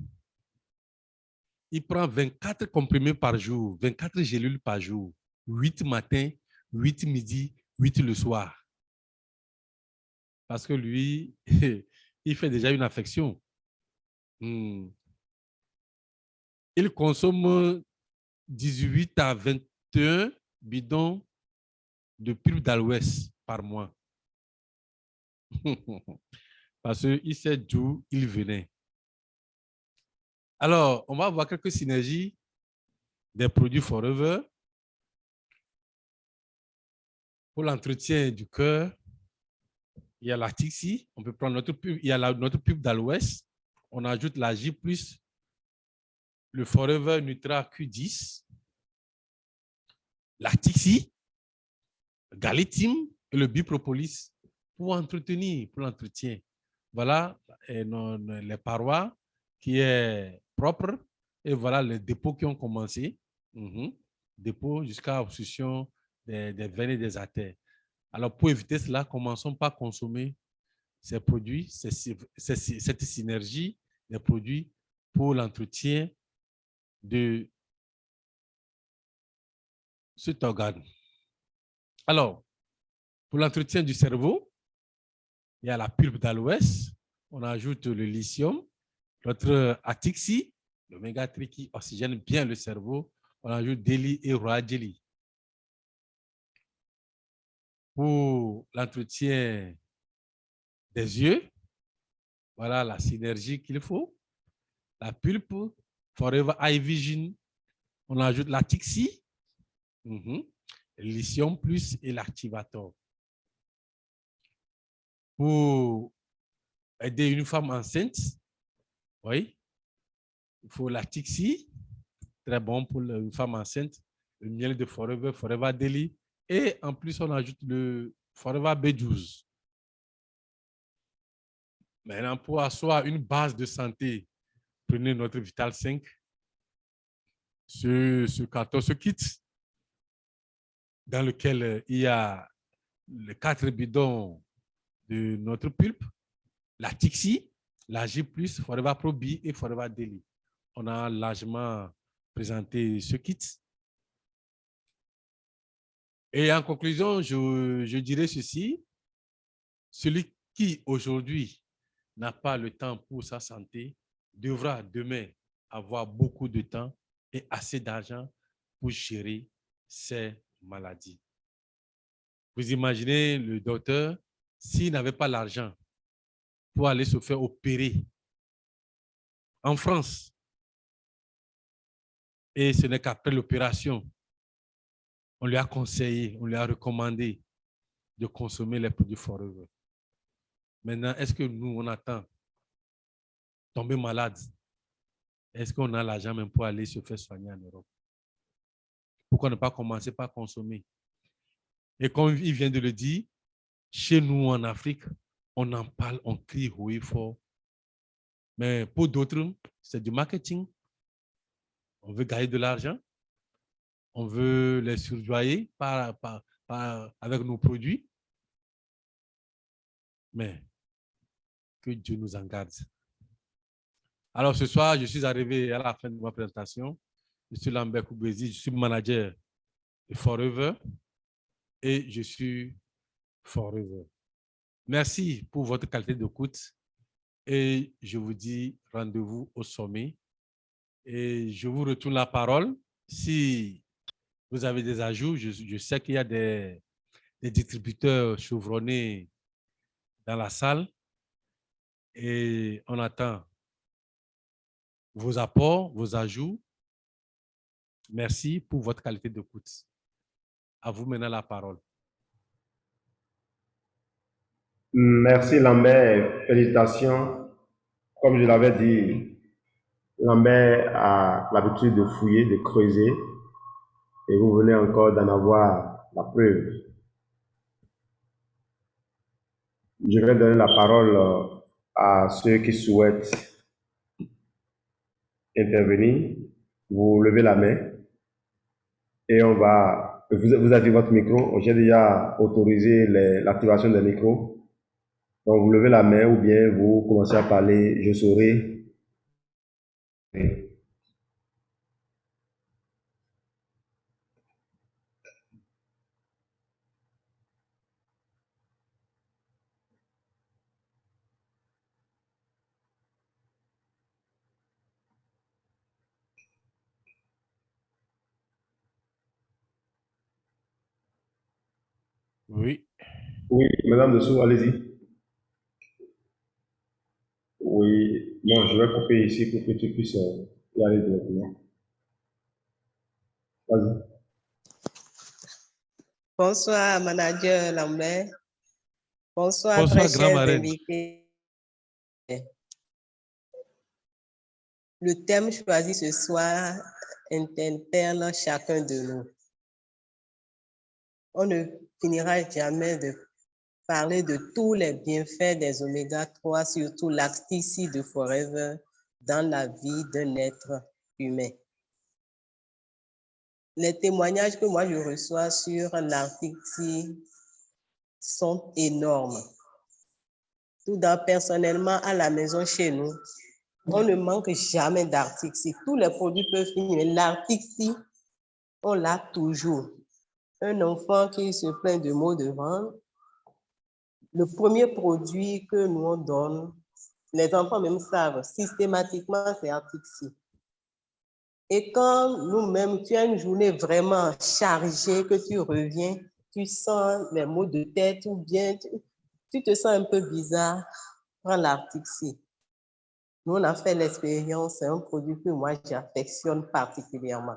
il prend 24 comprimés par jour, 24 gélules par jour, 8 matin, 8 midi, 8 le soir. Parce que lui, il fait déjà une affection. Il consomme 18 à 21 bidons de pulpe d'aloès par mois. Parce qu'il sait d'où il venait. Alors, on va voir quelques synergies des produits Forever pour l'entretien du cœur. Il y a la Tixi, on peut prendre notre pulpe, il y a notre pulpe d'aloès. On ajoute la J+, le Forever Nutra Q10, la Tixi, le Galetim et le Bipropolis pour entretenir, pour l'entretien. Voilà les parois qui est propre et voilà les dépôts qui ont commencé. Dépôts jusqu'à obstruction des veines et des artères. Alors, pour éviter cela, commençons par consommer ces produits, cette synergie des produits pour l'entretien de cet organe. Alors, pour l'entretien du cerveau, il y a la pulpe d'aloès, on ajoute le lithium, notre Atixi, l'oméga 3 qui oxygène bien le cerveau, on ajoute Deli et Royal Jelly. Pour l'entretien des yeux, voilà la synergie qu'il faut. La pulpe, Forever Eye Vision, on ajoute la Tixi, le lithium plus et l'activator. Pour aider une femme enceinte, oui, il faut la Tixi, très bon pour une femme enceinte, le miel de Forever, Forever Deli, et en plus on ajoute le Forever B12. Maintenant, pour asseoir une base de santé, prenez notre Vital 5, ce carton, ce kit, dans lequel il y a les 4 bidons de notre pulpe, la Tixi, la J+, Forever Pro B et Forever Deli. On a largement présenté ce kit. Et en conclusion, je dirais ceci, celui qui aujourd'hui n'a pas le temps pour sa santé devra demain avoir beaucoup de temps et assez d'argent pour gérer ses maladies. Vous imaginez le docteur, s'il n'avait pas l'argent pour aller se faire opérer en France, et ce n'est qu'après l'opération, on lui a conseillé, on lui a recommandé de consommer les produits Forever. Maintenant, est-ce que nous, on attend tomber malade? Est-ce qu'on a l'argent même pour aller se faire soigner en Europe? Pourquoi ne pas commencer par consommer? Et comme il vient de le dire, chez nous en Afrique, on en parle, on crie haut et fort. Mais pour d'autres, c'est du marketing. On veut gagner de l'argent. On veut les surveiller avec nos produits. Mais que Dieu nous en garde. Alors ce soir, je suis arrivé à la fin de ma présentation. Je suis Lambert Koubezi, je suis manager de Forever et je suis Forever. Merci pour votre qualité d'écoute et je vous dis rendez-vous au sommet. Et je vous retourne la parole. Si vous avez des ajouts, je sais qu'il y a des distributeurs chevronnés dans la salle et on attend vos apports, vos ajouts Merci pour votre qualité d'écoute. À vous maintenant la parole. Merci Lambert, félicitations. Comme je l'avais dit, Lambert a l'habitude de fouiller, de creuser, et vous venez encore d'en avoir la preuve. Je vais donner la parole à ceux qui souhaitent intervenir. Vous levez la main et on va... Vous activez votre micro. J'ai déjà autorisé l'activation des micros. Donc, vous levez la main ou bien vous commencez à parler. Je saurai. Oui. Oui, Madame Dessous, allez-y. Oui, non, je vais couper ici pour que tu puisses y aller directement. Vas-y. Bonsoir, manager Lambert. Bonsoir, Bonsoir, très grand chers marraine. invités. Le thème choisi ce soir interpelle chacun de nous. On ne finira jamais de parler de tous les bienfaits des oméga 3, surtout l'Acti-C de Forever, dans la vie d'un être humain. Les témoignages que moi je reçois sur l'Acti-C sont énormes. Tout d'abord, personnellement, à la maison chez nous, on ne manque jamais d'Artixi. Tous les produits peuvent finir, mais l'Artixi, on l'a toujours. Un enfant qui se plaint de maux de ventre, le premier produit que nous on donne, les enfants même savent, systématiquement, c'est Artixi. Et quand nous-mêmes, tu as une journée vraiment chargée, que tu reviens, tu sens les maux de tête ou bien tu te sens un peu bizarre, prends l'Artixi. Nous, on a fait l'expérience, c'est un produit que moi, j'affectionne particulièrement.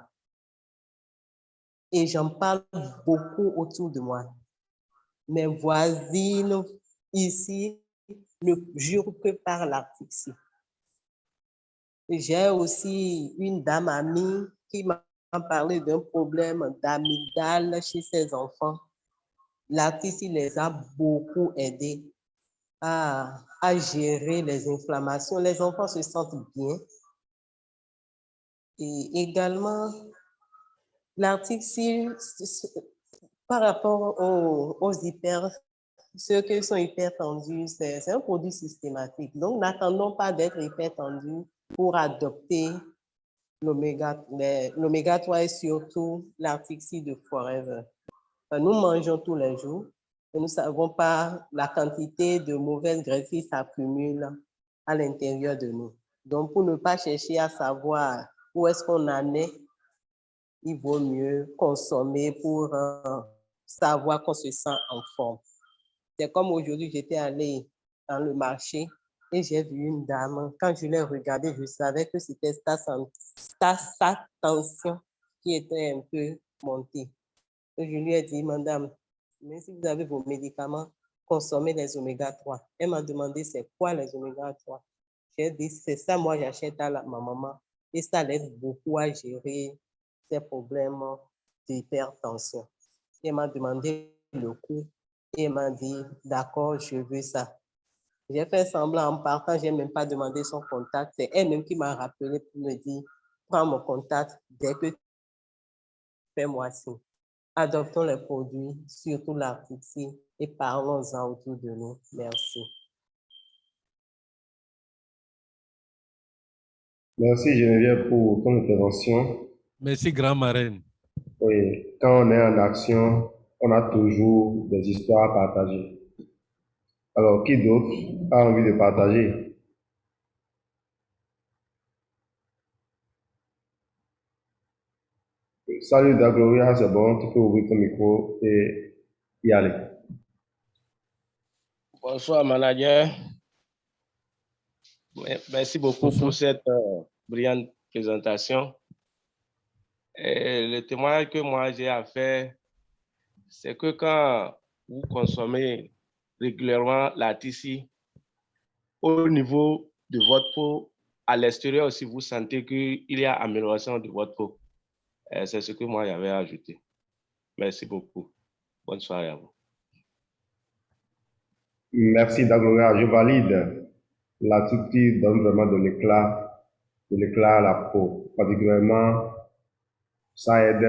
Et j'en parle beaucoup autour de moi. Mes voisines ici ne jurent que par l'Artixi. J'ai aussi une dame amie qui m'a parlé d'un problème d'amygdale chez ses enfants. L'Artixi les a beaucoup aidés à gérer les inflammations. Les enfants se sentent bien. Et également, l'Artixi, par rapport ceux qui sont hypertendus, c'est un produit systématique. Donc, n'attendons pas d'être hypertendus pour adopter l'oméga 3 et surtout l'Artixi de Forever. Nous mangeons tous les jours et nous ne savons pas la quantité de mauvaises graisses qui s'accumulent à l'intérieur de nous. Donc, pour ne pas chercher à savoir où est-ce qu'on en est, il vaut mieux consommer pour savoir qu'on se sent en forme. C'est comme aujourd'hui, j'étais allée dans le marché et j'ai vu une dame. Quand je l'ai regardée, je savais que c'était sa tension qui était un peu montée. Et je lui ai dit, madame, même si vous avez vos médicaments, consommez les oméga 3. Elle m'a demandé, c'est quoi les oméga 3? J'ai dit, c'est ça, moi, j'achète à ma maman. Et ça l'aide beaucoup à gérer ses problèmes d'hypertension. Elle m'a demandé le coût et elle m'a dit, d'accord, je veux ça. J'ai fait semblant en partant, je n'ai même pas demandé son contact. C'est elle-même qui m'a rappelé pour me dire, prends mon contact dès que tu fais-moi signe. Adoptons les produits, surtout l'Artixi, et parlons-en autour de nous. Merci. Merci Geneviève pour ton intervention. Merci, grand marraine. Oui, quand on est en action, on a toujours des histoires à partager. Alors, qui d'autre a envie de partager? Salut Dagloria, c'est bon, tu peux ouvrir ton micro et y aller. Bonsoir, manager. Merci beaucoup Bonsoir. pour cette brillante présentation. Et le témoignage que moi j'ai à faire, c'est que quand vous consommez régulièrement la TC, au niveau de votre peau, à l'extérieur aussi, vous sentez qu'il y a amélioration de votre peau. C'est ce que moi j'avais ajouté. Merci beaucoup. Bonne soirée à vous. Merci Dagloria, je valide. La tutti donne vraiment de l'éclat à la peau. Particulièrement, ça aide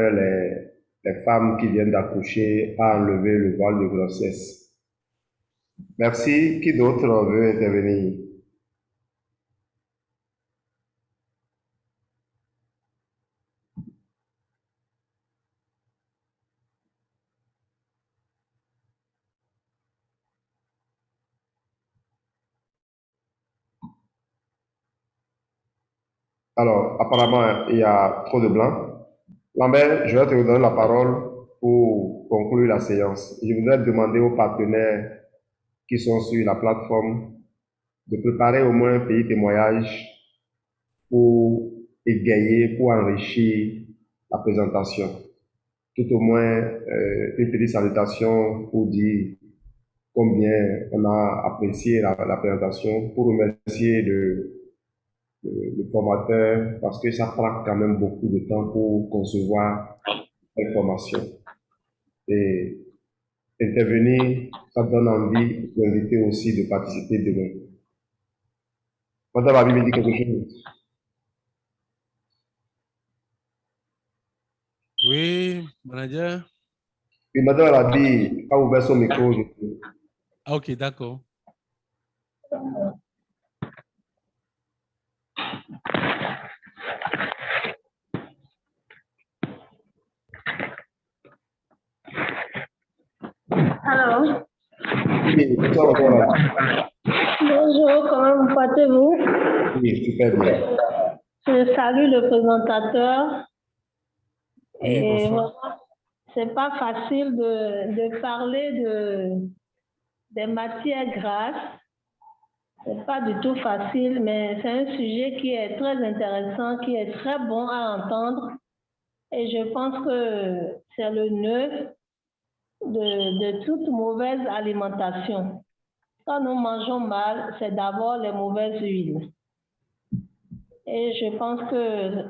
les femmes qui viennent d'accoucher à enlever le voile de grossesse. Merci. Qui d'autre veut intervenir? Alors, apparemment, il y a trop de blancs. Lambert, je vais te donner la parole pour conclure la séance. Je voudrais demander aux partenaires qui sont sur la plateforme de préparer au moins un petit témoignage pour égayer, pour enrichir la présentation. Tout au moins une petite salutation pour dire combien on a apprécié la présentation, pour remercier le formateur parce que ça prend quand même beaucoup de temps pour concevoir l'information. Et intervenir, ça donne envie d'inviter aussi de participer demain. Madame Abi me dit quelque chose. Oui, manager. Et Madame Abi a ouvert son micro. Ah, ok, d'accord. Alors, Oui, bonsoir, Madame Abi. bonjour, comment vous portez-vous? Oui, super bien. Je salue le présentateur. Oui, Et bonsoir. vraiment, c'est pas facile de parler des matières grasses. C'est pas du tout facile, mais c'est un sujet qui est très intéressant, qui est très bon à entendre. Et je pense que c'est le nœud de toute mauvaise alimentation. Quand nous mangeons mal, c'est d'abord les mauvaises huiles. Et je pense que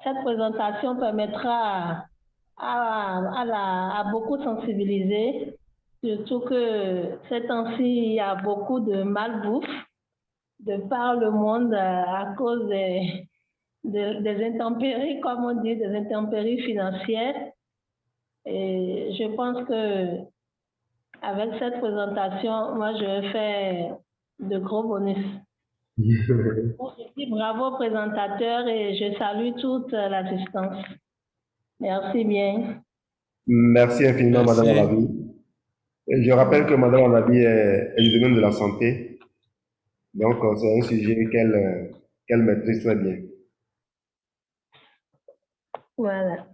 cette présentation permettra à beaucoup sensibiliser, surtout que ces temps-ci, il y a beaucoup de malbouffe de par le monde à cause des intempéries, comme on dit, des intempéries financières. Et je pense que avec cette présentation, moi, je vais faire de gros bonus. Je dis bravo au présentateur et je salue toute l'assistance. Merci bien. Merci infiniment, Merci. Madame Alabi. Et je rappelle que Madame Alabi est du domaine de la santé. Donc, c'est un sujet qu'elle maîtrise très bien. Voilà.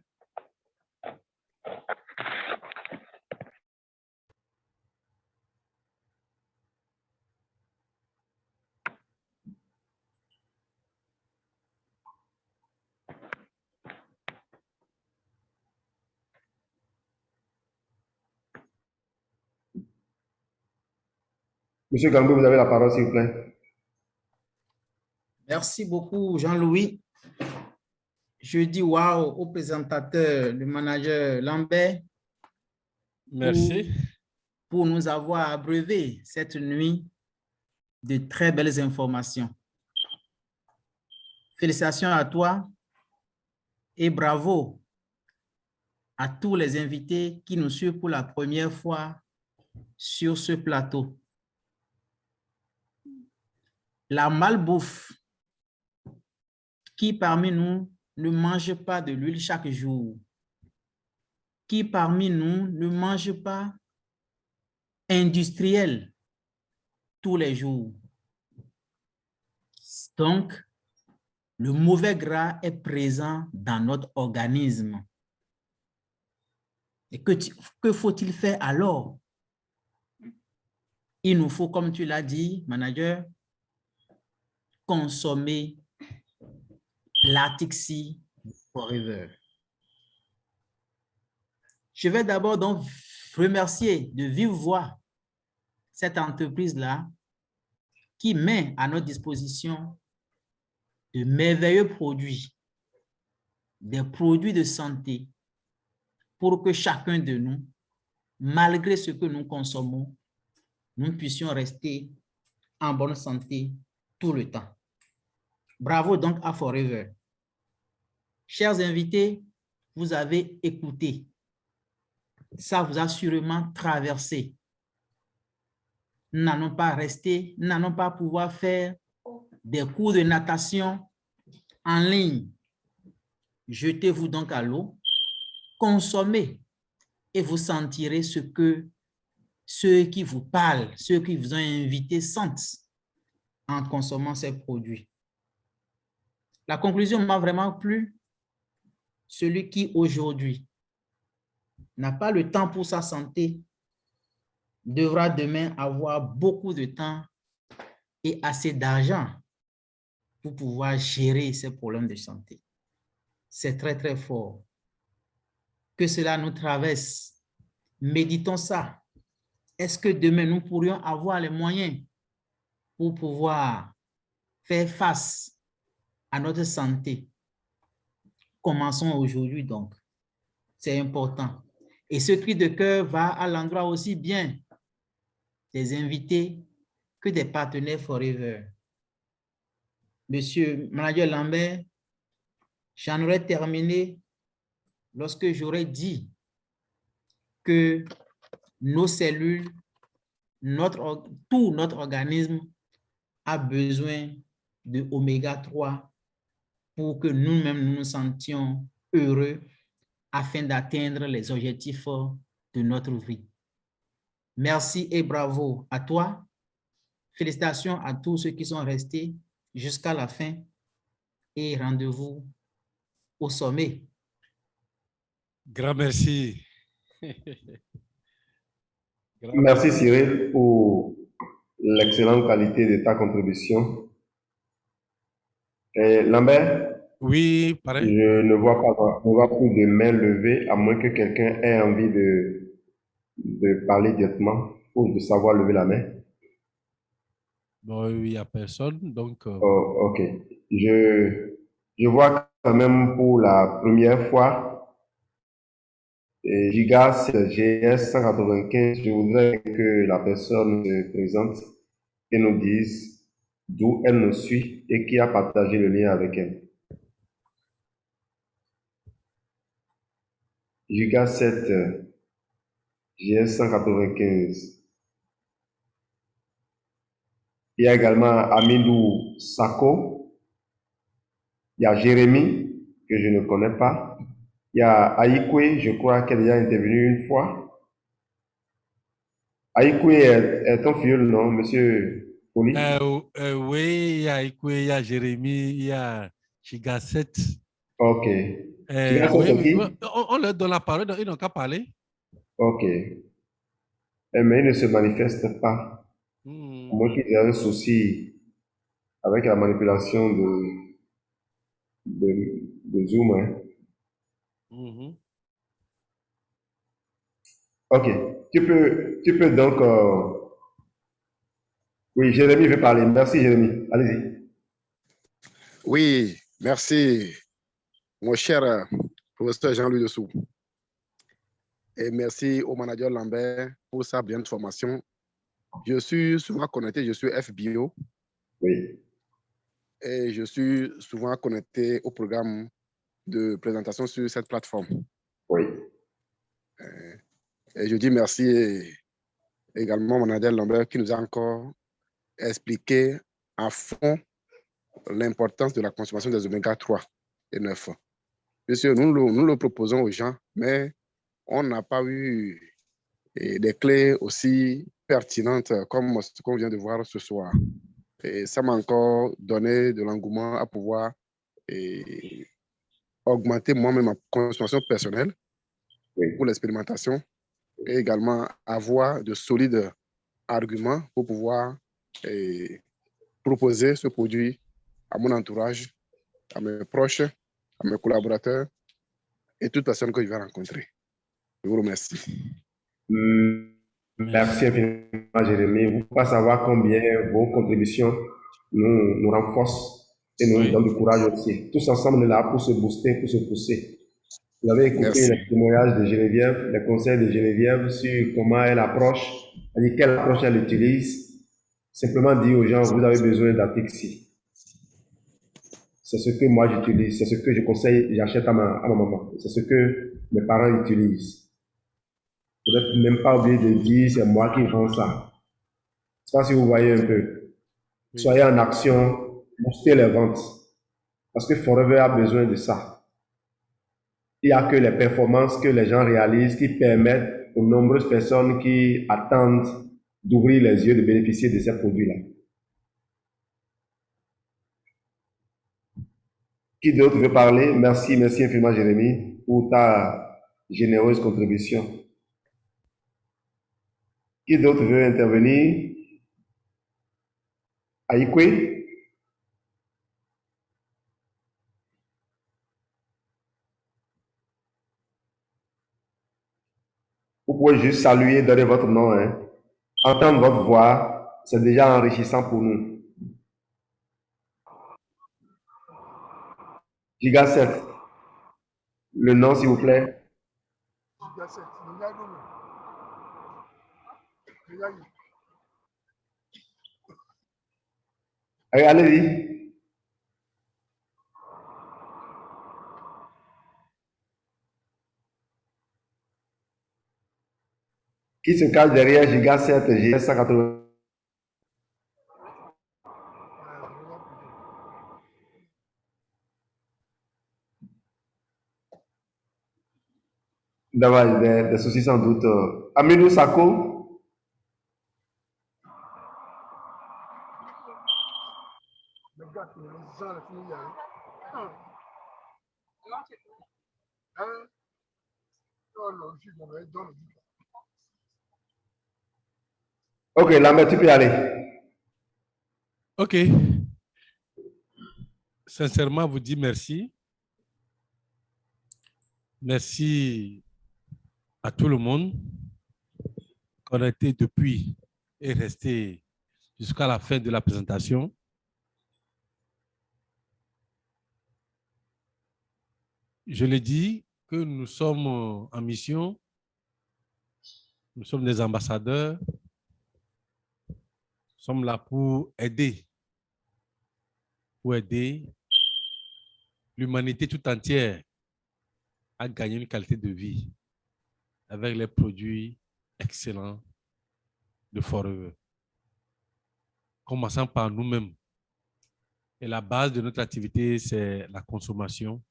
Monsieur Gambou, vous avez la parole, s'il vous plaît. Merci beaucoup, Jean-Louis. Je dis waouh au présentateur, le manager Lambert, Merci. pour nous avoir abreuvé cette nuit de très belles informations. Félicitations à toi et bravo à tous les invités qui nous suivent pour la première fois sur ce plateau. La malbouffe, qui parmi nous ne mange pas de l'huile chaque jour? Qui parmi nous ne mange pas industriel tous les jours? Donc, le mauvais gras est présent dans notre organisme. Et que faut-il faire alors? Il nous faut, comme tu l'as dit, manager, consommer l'Arctic Sea Forever. Je vais d'abord donc remercier de vive voix cette entreprise-là qui met à notre disposition de merveilleux produits, des produits de santé pour que chacun de nous, malgré ce que nous consommons, nous puissions rester en bonne santé tout le temps. Bravo donc à Forever. Chers invités, vous avez écouté. Ça vous a sûrement traversé. Nous n'allons pas rester, nous n'allons pas pouvoir faire des cours de natation en ligne. Jetez-vous donc à l'eau, consommez et vous sentirez ce que ceux qui vous parlent, ceux qui vous ont invité sentent en consommant ces produits. La conclusion m'a vraiment plu. Celui qui aujourd'hui n'a pas le temps pour sa santé devra demain avoir beaucoup de temps et assez d'argent pour pouvoir gérer ses problèmes de santé. C'est très, très fort. Que cela nous traverse. Méditons ça. Est-ce que demain, nous pourrions avoir les moyens pour pouvoir faire face à notre santé? Commençons aujourd'hui donc. C'est important. Et ce cri de cœur va à l'endroit aussi bien des invités que des partenaires Forever. Monsieur Manager Lambert, j'en aurais terminé lorsque j'aurais dit que nos cellules, tout notre organisme a besoin de oméga 3 pour que nous-mêmes nous nous sentions heureux afin d'atteindre les objectifs de notre vie. Merci et bravo à toi. Félicitations à tous ceux qui sont restés jusqu'à la fin et rendez-vous au sommet. Grand merci. Merci Cyril pour l'excellente qualité de ta contribution. Et Lambert, Oui, pareil. je ne vois plus de main levée, à moins que quelqu'un ait envie de parler directement ou de savoir lever la main. Bon, il n'y a personne, donc... Oh, ok. Je vois quand même pour la première fois Gigas GS 195, je voudrais que la personne se présente et nous dise d'où elle nous suit et qui a partagé le lien avec elle. Gigas 7 GS 195. Il y a également Amindou Sako. Il y a Jérémy, que je ne connais pas. Il y a Aïkoué, je crois qu'elle est intervenue une fois. Aïkoué est ton filleul, non, monsieur Poli? Oui, il y a Ikwe, il y a Jérémy, il y a Chigasset. Ok. Chigasset, Oui, c'est qui? on leur donne la parole, ils n'ont qu'à parler. Ok. Mais ils ne se manifestent pas. Moi qui ai un souci avec la manipulation de Zoom. Hein. Ok. Tu peux donc... Oui, Jérémy veut parler. Merci, Jérémy. Allez-y. Oui, merci, mon cher professeur Jean-Louis Dessous. Et merci au manager Lambert pour sa brillante formation. Je suis souvent connecté, je suis FBO. Oui. Et je suis souvent connecté au programme de présentation sur cette plateforme. Oui. Et je dis merci également au manager Lambert qui nous a encore expliqué à fond l'importance de la consommation des oméga 3 et 9. Monsieur, nous le proposons aux gens, mais on n'a pas eu des clés aussi pertinentes comme ce qu'on vient de voir ce soir. Et ça m'a encore donné de l'engouement à pouvoir augmenter moi-même ma consommation personnelle pour l'expérimentation et également avoir de solides arguments pour pouvoir proposer ce produit à mon entourage, à mes proches, à mes collaborateurs et toute personne que je vais rencontrer. Je vous remercie. Merci infiniment, Jérémy. Vous ne pouvez pas savoir combien vos contributions nous renforcent et nous donnent du courage aussi. Tous ensemble, on est là pour se booster, pour se pousser. Vous avez écouté Merci. les témoignages de Geneviève, les conseils de Geneviève sur comment elle approche, c'est-à-dire quelle approche elle utilise. Simplement dire aux gens, vous avez besoin d'Atixi. C'est ce que moi j'utilise, c'est ce que je conseille, j'achète à ma maman. C'est ce que mes parents utilisent. Vous n'êtes même pas obligé de dire, c'est moi qui vends ça. Je ne sais pas si vous voyez un peu. Soyez en action, boostez les ventes. Parce que Forever a besoin de ça. Il n'y a que les performances que les gens réalisent qui permettent aux nombreuses personnes qui attendent d'ouvrir les yeux, de bénéficier de ces produits-là. Qui d'autre veut parler? Merci infiniment Jérémy pour ta généreuse contribution. Qui d'autre veut intervenir? Aïkwe? Vous pouvez juste saluer, donner votre nom. Hein. Entendre votre voix, c'est déjà enrichissant pour nous. Giga 7. Le nom, s'il vous plaît. Giga 7. Allez-y. Qui se cache derrière Giga 7 GS 180? D'avoir des soucis sans doute. Amidou Sako? Ok, Lambert, tu peux y aller. Ok. Sincèrement, vous dis merci. Merci à tout le monde connecté depuis et resté jusqu'à la fin de la présentation. Je l'ai dit que nous sommes en mission, nous sommes des ambassadeurs, nous sommes là pour aider l'humanité tout entière à gagner une qualité de vie avec les produits excellents de Forever. Commençant par nous-mêmes. Et la base de notre activité, c'est la consommation.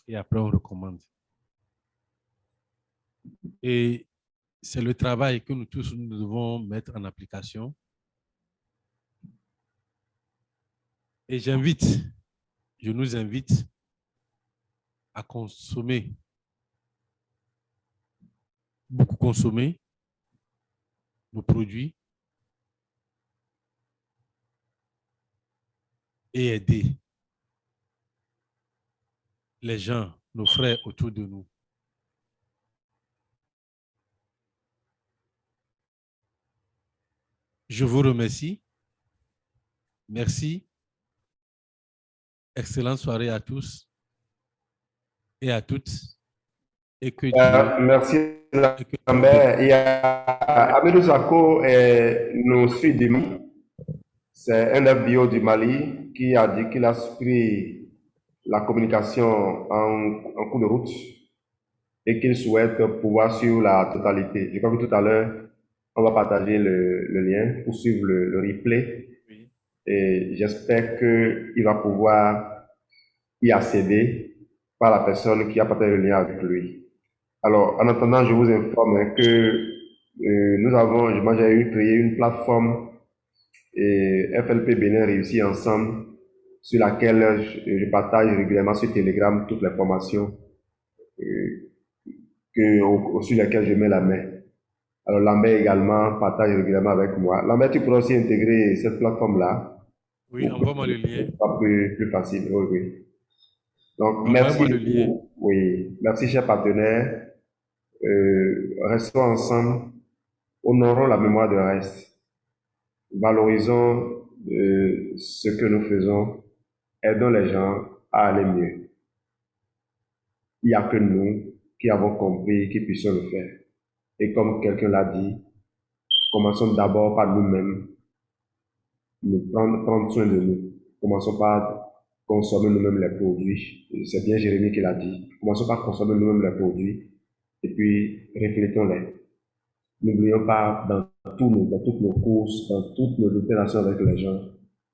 Et après, on recommande. Et c'est le travail que nous tous nous devons mettre en application. Et je nous invite à consommer, beaucoup consommer nos produits et aider les gens, nos frères autour de nous. Je vous remercie. Merci. Excellente soirée à tous et à toutes. Et que merci Lambert. Et Amidou Sako nous suit demain. C'est un FBO du Mali qui a dit qu'il a pris la communication en cours de route et qu'il souhaite pouvoir suivre la totalité. Je crois que tout à l'heure, on va partager le lien pour suivre le replay. Oui. Et j'espère qu'il va pouvoir y accéder par la personne qui a partagé le lien avec lui. Alors, en attendant, je vous informe que moi j'ai créé une plateforme et FLP Bénin réussit ensemble sur laquelle je partage régulièrement sur Telegram toutes les formations sur lesquelles je mets la main. Alors, Lambert également partage régulièrement avec moi. Lambert, tu pourras aussi intégrer cette plateforme-là. Oui, envoie-moi le lien. Pas plus facile, oui. Donc, merci. Oui, merci, chers partenaires. Restons ensemble, honorons la mémoire de Rest, valorisons ce que nous faisons, aidons les gens à aller mieux. Il n'y a que nous qui avons compris, qui puissions le faire. Et comme quelqu'un l'a dit, commençons d'abord par nous-mêmes, prendre soin de nous. Commençons par consommer nous-mêmes les produits. C'est bien Jérémie qui l'a dit. Commençons par consommer nous-mêmes les produits et puis reflétons-les. N'oublions pas dans toutes nos courses, dans toutes nos interactions avec les gens,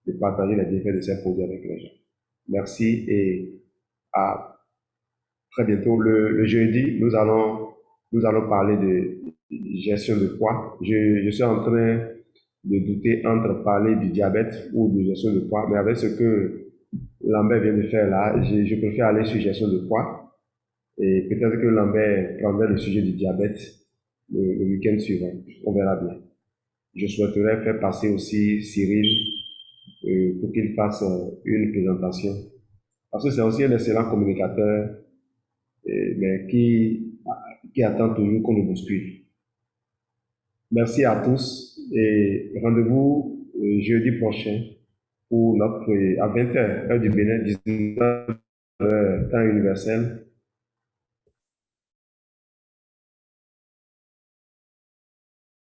de partager les bienfaits de ces produits avec les gens. Merci et à très bientôt. Le jeudi, nous allons parler de gestion de poids. Je suis en train de douter entre parler du diabète ou de gestion de poids, mais avec ce que Lambert vient de faire là, je préfère aller sur gestion de poids. Et peut-être que Lambert prendrait le sujet du diabète le week-end suivant. On verra bien. Je souhaiterais faire passer aussi Cyril pour qu'il fasse une présentation. Parce que c'est aussi un excellent communicateur, mais qui attend toujours qu'on le bouscule. Merci à tous et rendez-vous jeudi prochain pour notre à 20h, heure du Bénin, 19h, temps universel.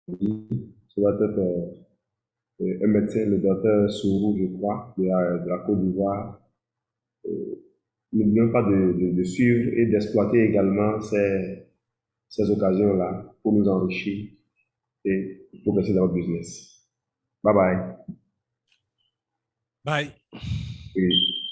Ça va être un médecin, le docteur Sourou, je crois, de la Côte d'Ivoire. N'oublions pas de suivre et d'exploiter également ces occasions-là pour nous enrichir et progresser dans notre business. Bye bye. Bye. Oui.